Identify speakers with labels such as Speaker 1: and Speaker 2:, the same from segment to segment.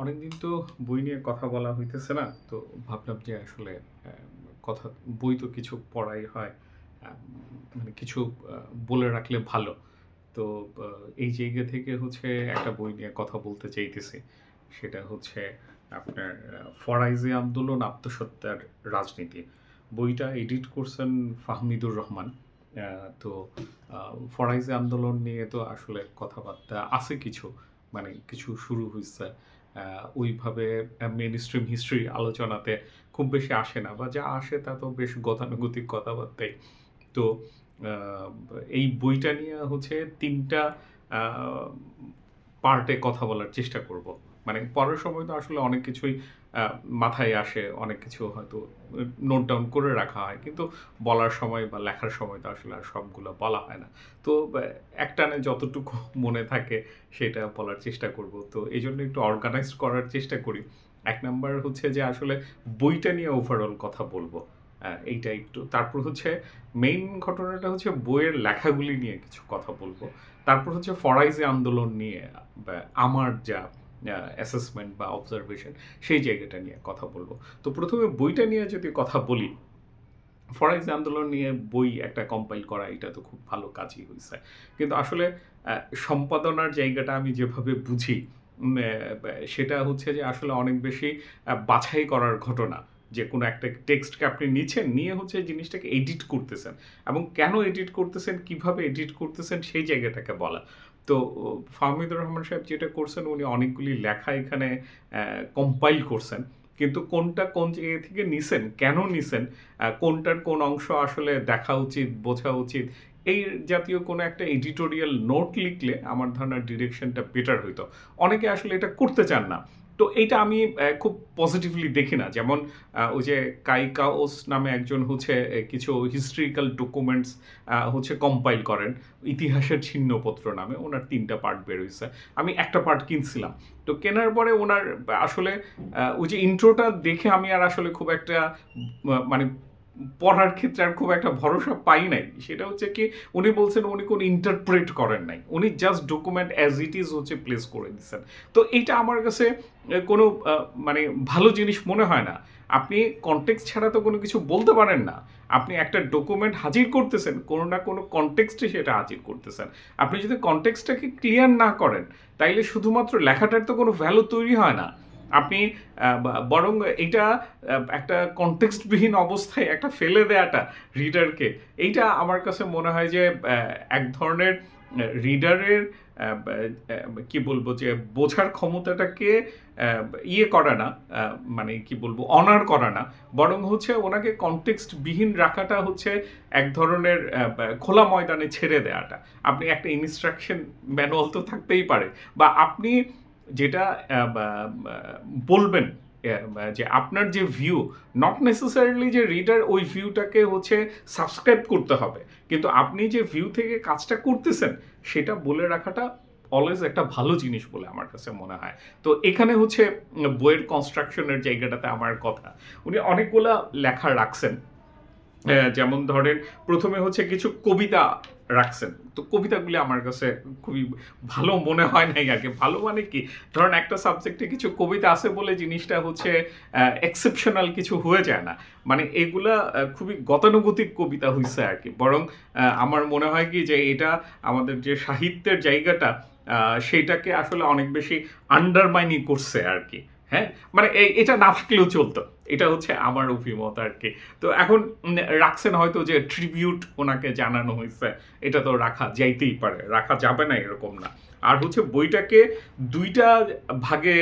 Speaker 1: অনেকদিন তো বই নিয়ে কথা বলা হইতেছে না, তো ভাবলাম যে আসলে কথা বই তো কিছু পড়াই হয়। মানে কিছু বলে রাখলে ভালো। তো এই জায়গা থেকে হচ্ছে একটা বই নিয়ে কথা বলতে চাইতেছি। সেটা হচ্ছে আপনার ফরাইজে আন্দোলন আত্মহত্যার রাজনীতি। বইটা এডিট করছেন ফাহমিদুর রহমান। তো ফরাইজে আন্দোলন নিয়ে তো আসলে কথাবার্তা আছে কিছু, মানে কিছু শুরু হইছে। ওইভাবে মেইনস্ট্রিম হিস্ট্রি আলোচনাতে খুব বেশি আসে না, বা যা আসে তা তো বেশ গতানুগতিক কথাবার্তাই। তো আহ, এই বইটা নিয়ে হচ্ছে ৩টা পার্টে কথা বলার চেষ্টা করব। মানে পড়ার সময় তো আসলে অনেক কিছুই মাথায় আসে, অনেক কিছু হয়তো নোট ডাউন করে রাখা হয়, কিন্তু বলার সময় বা লেখার সময় তো আসলে আর সবগুলো বলা হয় না। তো একটানে যতটুকু মনে থাকে সেটা বলার চেষ্টা করব। তো এই জন্য একটু অর্গানাইজ করার চেষ্টা করি। ১ নাম্বার হচ্ছে যে আসলে বইটা নিয়ে ওভারঅল কথা বলবো। এইটা একটু। তারপর হচ্ছে মেইন ঘটনাটা হচ্ছে বইয়ের লেখাগুলি নিয়ে কিছু কথা বলবো। তারপর হচ্ছে ফরাইজি আন্দোলন নিয়ে বা আমার যা অ্যাসেসমেন্ট বা অবজারভেশন সেই জায়গাটা নিয়ে কথা বলবো। তো প্রথমে বইটা নিয়ে যদি কথা বলি, ফরাইজি আন্দোলন নিয়ে বই একটা কম্পাইল করা এটা তো খুব ভালো কাজই হয়েছে, কিন্তু আসলে সম্পাদনার জায়গাটা আমি যেভাবে বুঝি সেটা হচ্ছে যে আসলে অনেক বেশি বাছাই করার ঘটনা। যে কোনো একটা টেক্সটকে আপনি নিচ্ছেন, নিয়ে হচ্ছে জিনিসটাকে এডিট করতেছেন, এবং কেন এডিট করতেছেন, কিভাবে এডিট করতেছেন সেই জায়গাটাকে বলা। তো ফাহমিদুর রহমান সাহেব যেটা করছেন, উনি অনেকগুলি লেখা এখানে কম্পাইল করছেন, কিন্তু কোনটা কোন জায়গা থেকে নিছেন, কেন নিছেন, কোনটার কোন অংশ আসলে দেখা উচিত, বোঝা উচিত, এই জাতীয় কোনো একটা এডিটোরিয়াল নোট লিখলে আমার ধারণা ডিরেকশনটা বেটার হইতো। অনেকে আসলে এটা করতে চান না। তো এইটা আমি খুব পজিটিভলি দেখি না। যেমন ওই যে কাইকাওস নামে একজন হচ্ছে কিছু হিস্ট্রিক্যাল ডকুমেন্টস হচ্ছে কম্পাইল করেন, ইতিহাসের ছিন্নপত্র নামে। ওনার ৩টা পার্ট বের হইছে। আমি একটা পার্ট কিনছিলাম। তো কেনার পরে ওনার আসলে ওই যে ইন্ট্রোটা দেখে আমি আর আসলে খুব একটা মানে পড়ার ক্ষেত্রে আর খুব একটা ভরসা পাই নাই। সেটা হচ্ছে কি, উনি বলছেন উনি কোনো ইন্টারপ্রেট করেন নাই, উনি just document as it is হচ্ছে প্লেস করে দিচ্ছেন। তো এইটা আমার কাছে কোনো মানে ভালো জিনিস মনে হয় না। আপনি কনটেক্সট ছাড়া তো কোনো কিছু বলতে পারেন না। আপনি একটা ডকুমেন্ট হাজির করতেছেন, কোনো না কোনো কনটেক্সটে সেটা হাজির করতেছেন। আপনি যদি কনটেক্সটটাকে ক্লিয়ার না করেন, তাইলে শুধুমাত্র লেখাটার তো কোনো ভ্যালু তৈরি হয় না। আপনি বরং এটা একটা কনটেক্সটবিহীন অবস্থায় একটা ফেলে দেয়াটা রিডারকে, এইটা আমার কাছে মনে হয় যে এক ধরনের রিডারের কি বলবো, যে বোঝার ক্ষমতাটাকে ইয়ে করা না, মানে কি বলবো, অনার করা না, বরং হচ্ছে ওনাকে কনটেক্সটবিহীন রাখাটা হচ্ছে এক ধরনের খোলা ময়দানে ছেড়ে দেওয়াটা। আপনি একটা ইনস্ট্রাকশন ম্যানুয়াল তো থাকতেই পারে, বা আপনি যেটা বলবেন, যে আপনার যে ভিউ, নট নেসেসারিলি যে রিডার ওই ভিউটাকে হচ্ছে সাবস্ক্রাইব করতে হবে, কিন্তু আপনি যে ভিউ থেকে কাজটা করতেছেন সেটা বলে রাখাটা অলওয়েজ একটা ভালো জিনিস বলে আমার কাছে মনে হয়। তো এখানে হচ্ছে বইয়ের কনস্ট্রাকশনের জায়গাটাতে আমার কথা, উনি অনেকগুলা লেখা রাখছেন। যেমন ধরেন, প্রথমে হচ্ছে কিছু কবিতা রাখছেন। তো কবিতাগুলি আমার কাছে খুবই ভালো মনে হয় নাই আগে। ভালো মানে কি, ধরেন একটা সাবজেক্টে কিছু কবিতা আছে বলে জিনিসটা হচ্ছে এক্সেপশনাল কিছু হয়ে যায় না। মানে এগুলা খুবই গতানুগতিক কবিতা হইছে আর কি। বরং আমার মনে হয় কি, যে এটা আমাদের যে সাহিত্যের জায়গাটা, সেইটাকে আসলে অনেক বেশি আন্ডারমাইনই করছে আর কি। হ্যাঁ, মানে এটা না থাকলেও চলতো। এটা হচ্ছে আমার অভিমত আর কি। তো এখন রাখছেন হয়তো যে ট্রিবিউট ওনাকে জানানো হয়েছে, এটা তো রাখা যাইতেই পারে, রাখা যাবে না এরকম না। আর হচ্ছে বইটাকে ২টা ভাগে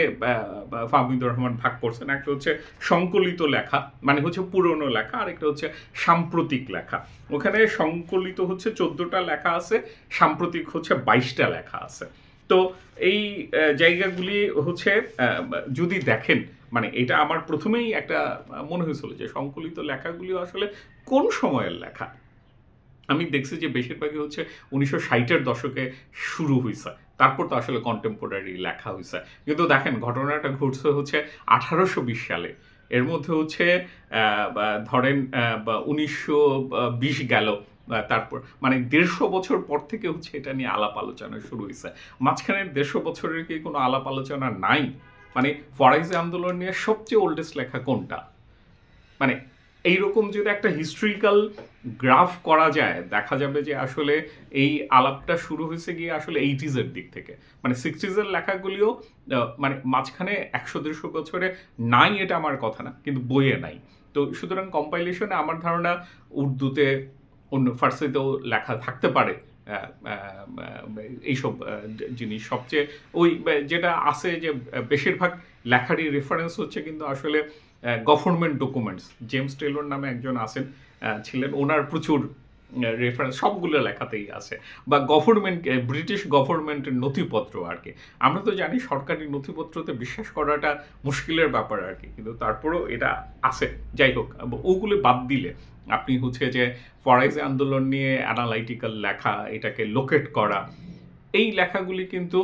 Speaker 1: ফাহমিদুর রহমান ভাগ করছেন। একটা হচ্ছে সংকলিত লেখা, মানে হচ্ছে পুরনো লেখা, আর একটা হচ্ছে সাম্প্রতিক লেখা। ওখানে সংকলিত হচ্ছে ১৪টা লেখা আছে, সাম্প্রতিক হচ্ছে ২২টা লেখা আছে। তো এই জায়গাগুলি হচ্ছে যদি দেখেন, মানে এটা আমার প্রথমেই একটা মনে হয়েছিল যে সংকলিত লেখাগুলিও আসলে কোন সময়ের লেখা। আমি দেখছি যে বেশিরভাগই হচ্ছে ১৯৬০-এর দশকে শুরু হয়েছে, তারপর তো আসলে কন্টেম্পোরারি লেখা হয়েছে। কিন্তু দেখেন ঘটনাটা ঘটছে হচ্ছে ১৮২০ সালে। এর মধ্যে হচ্ছে ধরেন ১৯২০ গেল, তারপর মানে ১৫০ বছর পর থেকে হচ্ছে এটা নিয়ে আলাপ আলোচনা শুরু হয়েছে। মাঝখানের ১৫০ বছরের কি কোনো আলাপ আলোচনা নাই? মানে ফরাইজি আন্দোলন নিয়ে সবচেয়ে ওল্ডেস্ট লেখা কোনটা? মানে এইরকম যদি একটা হিস্ট্রিক্যাল গ্রাফ করা যায়, দেখা যাবে যে আসলে এই আলাপটা শুরু হয়েছে গিয়ে আসলে 80s দিক থেকে। মানে 60s লেখাগুলিও মানে মাঝখানে 100-150 বছরে নাই এটা আমার কথা না, কিন্তু বইয়ে নাই। তো সুতরাং কম্পাইলেশনে আমার ধারণা উর্দুতে, অন্য ফার্সিতেও লেখা থাকতে পারে। আ আ আ এইসব জিনিস সবচেয়ে ওই যেটা আছে যে বেশিরভাগ লেখারই রেফারেন্স হচ্ছে কিন্তু আসলে গভর্নমেন্ট ডকুমেন্টস। জেমস টেলর নামে একজন ছিলেন। ওনার প্রচুর রেফারেন্স সবগুলো লেখাতেই আছে। বা গভর্নমেন্ট ব্রিটিশ গভর্নমেন্টের নথিপত্র আরকি। আমরা তো জানি সরকারি নথিপত্রতে বিশ্বাস করাটা মুশকিলের ব্যাপার আরকি। কিন্তু তারপরেও এটা আছে। যাই হোক, ওগুলো বাদ দিলে আপনি হচ্ছে যে ফরাইজি আন্দোলন নিয়ে অ্যানালাইটিক্যাল লেখা, এটাকে লোকেট করা, এই লেখাগুলি কিন্তু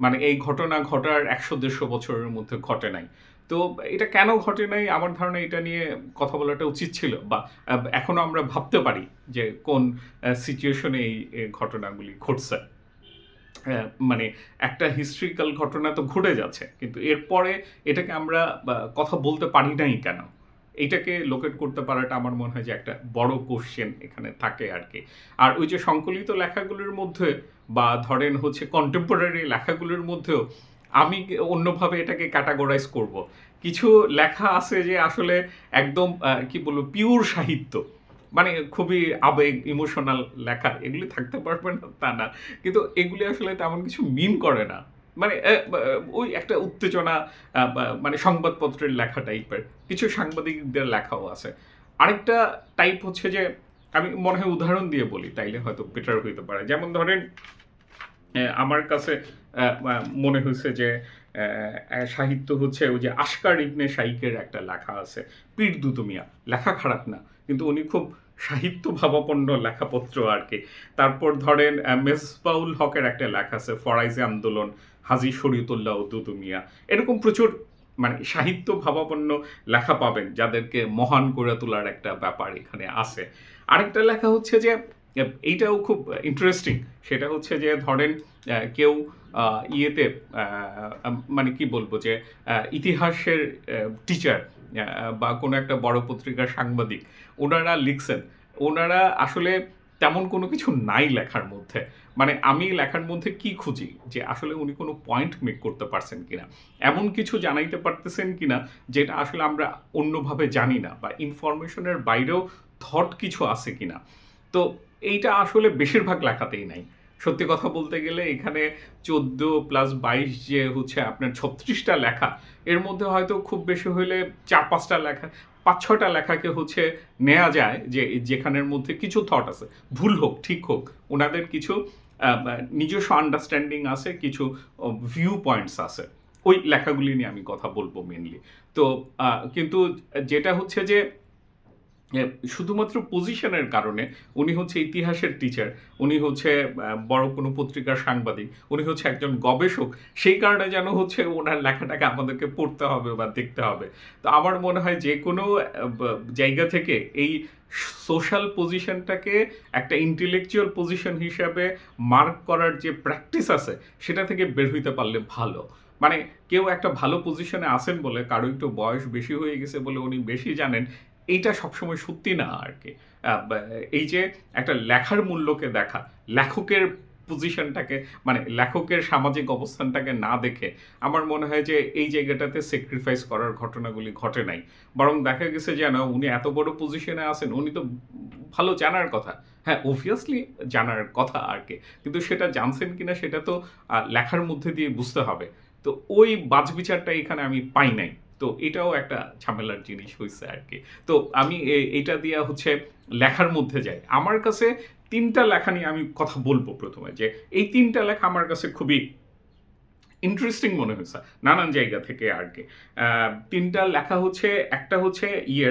Speaker 1: মানে এই ঘটনা ঘটার ১০০-১৫০ বছরের মধ্যে ঘটে নাই। তো এটা কেন ঘটে নাই? আমার ধারণা এটা নিয়ে কথা বলাটা উচিত ছিল, বা এখনো আমরা ভাবতে পারি যে কোন সিচুয়েশনে এই ঘটনাগুলি ঘটছে। মানে একটা হিস্ট্রিক্যাল ঘটনা তো ঘটে যাচ্ছে। কিন্তু এরপরে এটাকে আমরা কথা বলতে পারি নাই কেন? এইটাকে লোকেট করতে পারাটা আমার মনে হয় যে একটা বড় কোয়েশ্চেন এখানে থাকে আরকি। আর ওই যে সংকলিত লেখাগুলোর মধ্যে বা ধরেন হচ্ছে কন্টেম্পোরারি লেখাগুলোর মধ্যেও আমি অন্যভাবে এটাকে ক্যাটেগরাইজ করব। কিছু লেখা আছে যে আসলে একদম কি বলবো, পিওর সাহিত্য। মানে খুবই আবেগ, ইমোশনাল লেখা। এগুলি থাকতে পারবে না তা না। কিন্তু এগুলি আসলে তেমন কিছু মিন করে না। মানে ওই একটা উত্তেজনা, মানে সংবাদপত্রের লেখা টাইপের। কিছু সাংবাদিকদের লেখাও আছে। আরেকটা টাইপ হচ্ছে যে, আমি মনে হয় উদাহরণ দিয়ে বলি, তাইলে হয়তো বেটার হইতে পারে। যেমন ধরেন আমার কাছে মনে হইছে যে সাহিত্য হচ্ছে ওই যে আশকার ইবনে শাইকের একটা লেখা আছে, 'পীর দুদু মিয়া'। লেখা খারাপ না। কিন্তু উনি খুব সাহিত্য ভাবাপন্ন লেখাপত্র আরকি। তারপর ধরেন মেজবাউল হকের একটা লেখা আছে, 'ফরাইজি আন্দোলন', হাজী শরীয়তুল্লাহ ও দুদু মিয়া। এরকম প্রচুর মানে সাহিত্য ভাবাপন্ন লেখা পাবেন, যাদেরকে মহান করে তোলার একটা ব্যাপার এখানে আছে। আরেকটা লেখা হচ্ছে যে এইটাও খুব ইন্টারেস্টিং। সেটা হচ্ছে যে ধরেন কেউ ইয়েতে মানে কি বলবো যে ইতিহাসের টিচার বা কোনো একটা বড় পত্রিকার সাংবাদিক, ওনারা লিখছেন। ওনারা আসলে তেমন কোনো কিছু নাই লেখার মধ্যে। মানে আমি লেখার মধ্যে কি খুঁজি? যে আসলে উনি কোনো পয়েন্ট মেক করতে পারছেন কিনা? এমন কিছু জানাইতে পারতেছেন কিনা যেটা আসলে আমরা অন্যভাবে জানি না, বা ইনফরমেশনের বাইরেও থট কিছু আছে কিনা? তো এইটা আসলে বেশিরভাগ লেখাতেই নাই। সত্যি কথা বলতে গেলে এখানে ১৪+২২ যে হচ্ছে আপনার ৩৬ টা লেখা, এর মধ্যে হয়তো খুব বেশি হইলে ৪-৫ টা লেখা, ৫-৬ টা লেখাকে হচ্ছে নেয়া যায় যে যেখানের মধ্যে কিছু থট আছে। ভুল হোক, ঠিক হোক, উনাদের কিছু নিজস্ব আন্ডারস্ট্যান্ডিং আছে, কিছু ভিউ পয়েন্টস আছে। ওই লেখাগুলি নিয়ে আমি কথা বলব মেইনলি। তো কিন্তু যেটা হচ্ছে যে শুধুমাত্র পজিশনের কারণে, উনি হচ্ছে ইতিহাসের টিচার, উনি হচ্ছে বড় কোনো পত্রিকার সাংবাদিক, উনি হচ্ছে একজন গবেষক, সেই কারণে যেন হচ্ছে ওনার লেখাটাকে আমাদেরকে পড়তে হবে বা দেখতে হবে। তো আমার মনে হয় যেকোনো জায়গা থেকে এই সোশ্যাল পজিশনটাকে একটা ইন্টেলেকচুয়াল পজিশন হিসাবে মার্ক করার যে প্র্যাকটিস আছে, সেটা থেকে বের হইতে পারলে ভালো। মানে কেউ একটা ভালো পজিশনে আছেন বলে, কারো একটু বয়স বেশি হয়ে গেছে বলে উনি বেশি জানেন, এইটা সবসময় সত্যি না আরকি। এই যে একটা লেখার মূল্যকে দেখা, লেখকের পজিশনটাকে, মানে লেখকের সামাজিক অবস্থানটাকে না দেখে আমার মনে হয় যে এই জায়গাটাতে স্যাক্রিফাইস করার ঘটনাগুলি ঘটে নাই। বরং দেখা গেছে যে না, উনি এত বড় পজিশনে আছেন, উনি তো ভালো জানার কথা। হ্যাঁ, obviously জানার কথা আরকি। কিন্তু সেটা জানছেন কিনা সেটা তো লেখার মধ্যে দিয়ে বুঝতে হবে। তো ওই বাছবিচারটা এখানে আমি পাই নাই। তো এটাও একটা ঝামেলার জিনিস হইছে আরকি। তো আমি এইটা দিয়া হচ্ছে লেখার মধ্যে যাই। আমার কাছে ৩ টা লেখা নিয়ে আমি কথা বলব ১ম এ, যে এই ৩ টা লেখা আমার কাছে খুবই ইন্টারেস্টিং মনে হইছে নানান জায়গা থেকে আরকি। ৩ টা লেখা হচ্ছে, একটা হচ্ছে অ্যা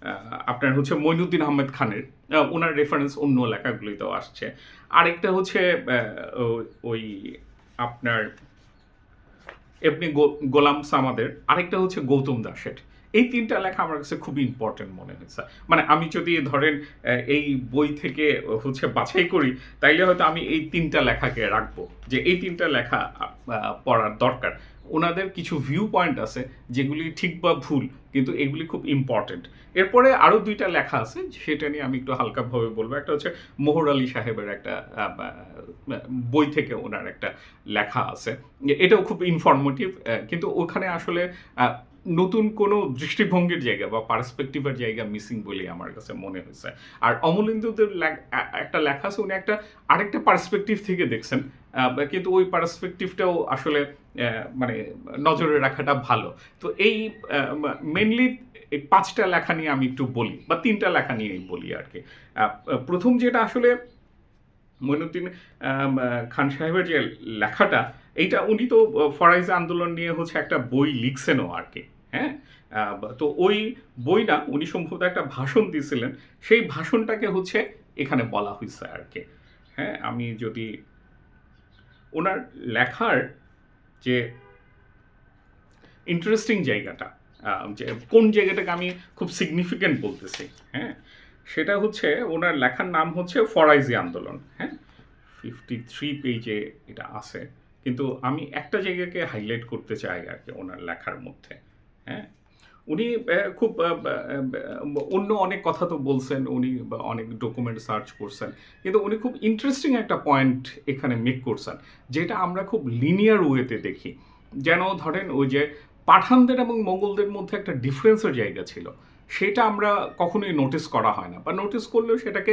Speaker 1: আ আপনার হচ্ছে মইনুদ্দিন আহমেদ খানের। উনার রেফারেন্স অন্য লেখাগুলিতেও আসছে। আরেকটা হচ্ছে ও ওই আপনার এমনি গোলাম সামাদের, আরেকটা হচ্ছে গৌতম দাসের। এই ৩ টা লেখা আমার কাছে খুবই ইম্পোর্টেন্ট মনে হয়েছে। মানে আমি যদি ধরেন এই বই থেকে হচ্ছে বাছাই করি, তাইলে হয়তো আমি এই ৩ টা লেখাকে রাখবো। যে এই ৩ টা লেখা পড়ার দরকার। উনাদের কিছু ভিউ পয়েন্ট আছে যেগুলি ঠিক বা ভুল, কিন্তু এগুলি খুব ইম্পর্টেন্ট। এরপরে আরও ২ টা লেখা আছে, সেটা নিয়ে আমি একটু হালকাভাবে বলবো। একটা হচ্ছে মোহর আলী সাহেবের একটা বই থেকে ওনার একটা লেখা আছে। এটাও খুব ইনফরমেটিভ, কিন্তু ওখানে আসলে নতুন কোনো দৃষ্টিভঙ্গির জায়গা বা পার্সপেক্টিভের জায়গা মিসিং বলে আমার কাছে মনে হয়েছে। আর অমলেন্দুদের একটা লেখা আছে, উনি একটা আরেকটা পার্সপেক্টিভ থেকে দেখছেন, কিন্তু ওই পার্সপেক্টিভটাও আসলে মানে নজরে রাখাটা ভালো। তো এই মেনলি এই ৫টা লেখা নিয়ে আমি একটু বলি, বা ৩টা লেখা নিয়েই বলি আর কি। প্রথম যেটা আসলে মঈনুদ্দিন খান সাহেবের যে লেখাটা, এইটা উনি তো ফরাইজি আন্দোলন নিয়ে হচ্ছে একটা বই লিখছেনও আর কি। হ্যাঁ, তো ওই বই না, উনি সম্ভবত একটা ভাষণ দিয়েছিলেন, সেই ভাষণটাকে হচ্ছে এখানে বলা হয়েছে আর কি। হ্যাঁ, আমি যদি ওনার লেখার যে ইন্টারেস্টিং জায়গাটা, যে কোন জায়গাটাকে আমি খুব সিগনিফিক্যান্ট বলতেছি, হ্যাঁ, সেটা হচ্ছে ওনার লেখার নাম হচ্ছে ফরাইজি আন্দোলন। হ্যাঁ, 53 পেজে এটা আছে, কিন্তু আমি একটা জায়গাকে হাইলাইট করতে চাই আর কি ওনার লেখার মধ্যে। হ্যাঁ, উনি খুব অন্য অনেক কথা তো বলছেন, উনি অনেক ডকুমেন্ট সার্চ করছেন, কিন্তু উনি খুব ইন্টারেস্টিং একটা পয়েন্ট এখানে মেক করছেন, যেটা আমরা খুব লিনিয়ার ওয়েতে দেখি। যেন ধরেন ওই যে পাঠানদের এবং মোগলদের মধ্যে একটা ডিফারেন্সের জায়গা ছিল, সেটা আমরা কখনোই নোটিস করা হয় না, বা নোটিস করলেও সেটাকে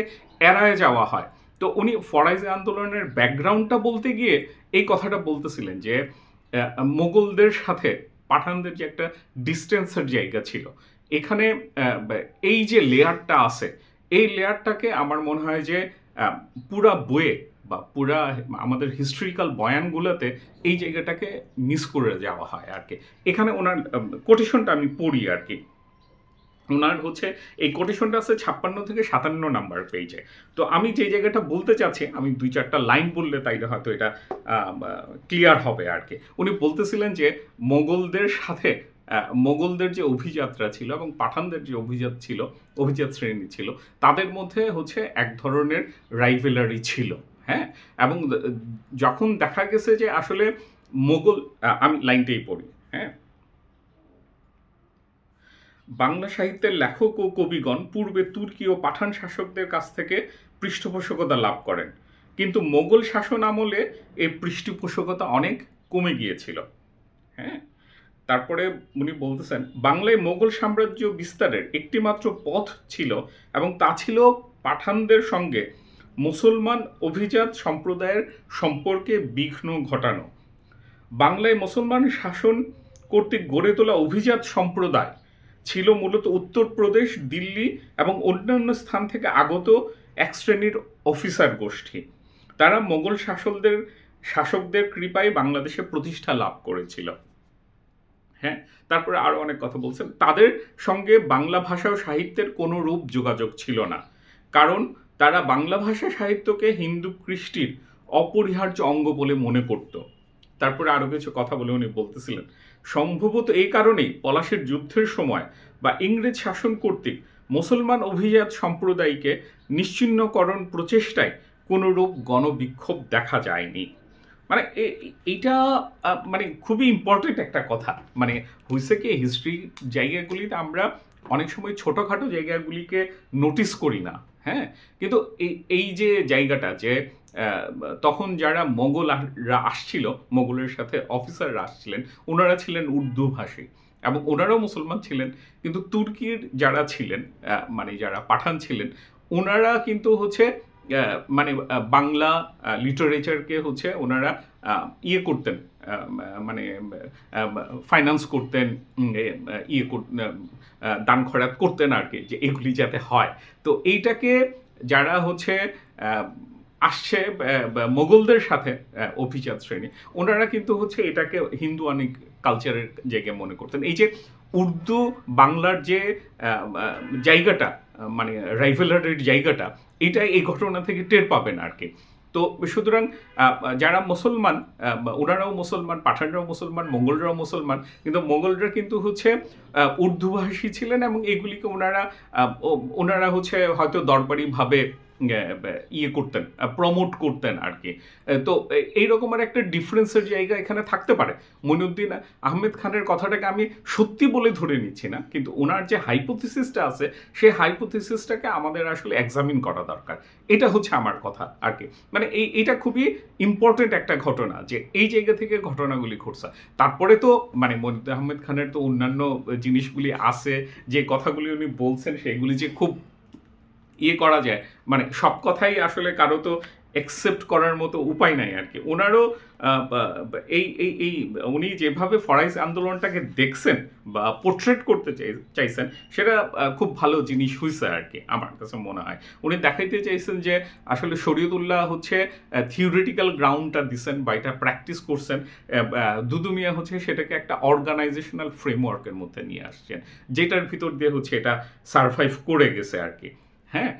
Speaker 1: এড়ায় যাওয়া হয়। তো উনি ফরাইজি আন্দোলনের ব্যাকগ্রাউন্ডটা বলতে গিয়ে এই কথাটা বলতেছিলেন যে মোগলদের সাথে পাঠানদের যে একটা ডিস্টেন্সের জায়গা ছিল, এখানে এই যে লেয়ারটা আছে, এই লেয়ারটাকে আমার মনে হয় যে পুরা বইয়ে বা পুরা আমাদের হিস্ট্রিক্যাল বয়ানগুলোতে এই জায়গাটাকে মিস করে যাওয়া হয় আর কি। এখানে ওনার কোটেশনটা আমি পড়ি আর কি। ওনার হচ্ছে এই কোটেশনটা আছে 56 থেকে 57 নাম্বার পেজে। তো আমি যে জায়গাটা বলতে চাচ্ছি, আমি ২-৪টা লাইন বললে তাইলে হয়তো এটা ক্লিয়ার হবে আর কি। উনি বলতেছিলেন যে মোগলদের সাথে মোগলদের যে অভিজাতরা ছিল এবং পাঠানদের যে অভিজাত শ্রেণী ছিল, তাদের মধ্যে হচ্ছে এক ধরনের রাইভেলারি ছিল। হ্যাঁ, এবং যখন দেখা গেছে যে আসলে মোগল, আমি লাইনটাই পড়ি। হ্যাঁ, বাংলা সাহিত্যের লেখক ও কবিগণ পূর্বে তুর্কি ও পাঠান শাসকদের কাছ থেকে পৃষ্ঠপোষকতা লাভ করেন, কিন্তু মোগল শাসন আমলে এই পৃষ্ঠপোষকতা অনেক কমে গিয়েছিল। হ্যাঁ, তারপরে উনি বলতেছেন, বাংলায় মোগল সাম্রাজ্য বিস্তারের একটিমাত্র পথ ছিল, এবং তা ছিল পাঠানদের সঙ্গে মুসলমান অভিজাত সম্প্রদায়ের সম্পর্কে বিঘ্ন ঘটানো। বাংলায় মুসলমান শাসন কর্তৃক গড়ে তোলা অভিজাত সম্প্রদায় ছিল মূলত উত্তরপ্রদেশ, দিল্লি এবং অন্যান্য স্থান থেকে আগত এক শ্রেণীর অফিসার গোষ্ঠী। তারা মোগল শাসকদের কৃপায় বাংলাদেশে প্রতিষ্ঠা লাভ করেছিল। হ্যাঁ, তারপরে আরও অনেক কথা বলছেন। তাদের সঙ্গে বাংলা ভাষা ও সাহিত্যের কোনো রূপ যোগাযোগ ছিল না, কারণ তারা বাংলা ভাষা সাহিত্যকে হিন্দু কৃষ্টির অপরিহার্য অঙ্গ বলে মনে করত। তারপরে আরও কিছু কথা বলে উনি বলতেছিলেন, সম্ভবত এই কারণেই পলাশীর যুদ্ধের সময় বা ইংরেজ শাসন কর্তৃক মুসলমান অভিজাত সম্প্রদায়কে নিশ্চিহ্নকরণ প্রচেষ্টায় কোনোরূপ গণবিক্ষোভ দেখা যায়নি। মানে এইটা মানে খুবই ইম্পর্টেন্ট একটা কথা। মানে হয়েছে কি, হিস্ট্রি জায়গাগুলিতে আমরা অনেক সময় ছোটোখাটো জায়গাগুলিকে নোটিস করি না। হ্যাঁ, কিন্তু এই যে জায়গাটা, যে তখন যারা মোগলরা আসছিল, মোগলের সাথে অফিসাররা আসছিলেন, ওনারা ছিলেন উর্দু ভাষী এবং ওনারাও মুসলমান ছিলেন, কিন্তু তুর্কির যারা ছিলেন, মানে যারা পাঠান ছিলেন, ওনারা কিন্তু হচ্ছে মানে বাংলা লিটারেচারকে হচ্ছে ওনারা ইয়ে করতেন, মানে ফাইন্যান্স করতেন, ইয়ে দান খয়রাত করতেন আর কি, যে এগুলি যাতে হয়। তো এইটাকে যারা হচ্ছে আসছে মোগলদের সাথে অভিজাত শ্রেণী, ওনারা কিন্তু হচ্ছে এটাকে হিন্দু অনেক কালচারের জায়গায় মনে করতেন। এই যে উর্দু বাংলার যে জায়গাটা, মানে রাইভেলারির জায়গাটা, এটা এই ঘটনা থেকে টের পাবেন আর কি। তো সুতরাং যারা মুসলমান ওনারাও মুসলমান, পাঠানরাও মুসলমান, মঙ্গলরাও মুসলমান, কিন্তু মঙ্গলরা কিন্তু হচ্ছে উর্দুভাষী ছিলেন এবং এগুলিকে ওনারা হচ্ছে হয়তো দরবারিভাবে ইয়ে করতেন, প্রমোট করতেন আর কি। তো এই রকমের একটা ডিফারেন্সের জায়গা এখানে থাকতে পারে। মঈনুদ্দিন আহমেদ খানের কথাটাকে আমি সত্যি বলে ধরে নিচ্ছি না, কিন্তু ওনার যে হাইপোথিসিসটা আছে সেই হাইপোথিসিসটাকে আমাদের আসলে এক্সামিন করা দরকার। এটা হচ্ছে আমার কথা আর কি। মানে এইটা খুবই ইম্পর্টেন্ট একটা ঘটনা যে এই জায়গা থেকে ঘটনাগুলি ঘটছে। তারপরে তো মানে মঈনুদ্দিন আহমেদ খানের তো অন্যান্য জিনিসগুলি আছে, যে কথাগুলি উনি বলছেন সেগুলি যে খুব ইয়ে করা যায়, মানে সব কথাই আসলে কারো তো অ্যাকসেপ্ট করার মতো উপায় নাই আর কি। ওনারও এই উনি যেভাবে ফরাইজ আন্দোলনটাকে দেখছেন বা পোর্ট্রেট করতে চাইছেন সেটা খুব ভালো জিনিস হয়েছে আর কি, আমার কাছে মনে হয়। উনি দেখাইতে চাইছেন যে আসলে শরীয়তুল্লাহ হচ্ছে থিওরিটিক্যাল গ্রাউন্ডটা দিচ্ছেন বা এটা প্র্যাকটিস করছেন, দুদু মিয়া হচ্ছে সেটাকে একটা অর্গানাইজেশনাল ফ্রেমওয়ার্কের মধ্যে নিয়ে আসছেন, যেটার ভিতর দিয়ে হচ্ছে এটা সারভাইভ করে গেছে আর কি। হ্যাঁ,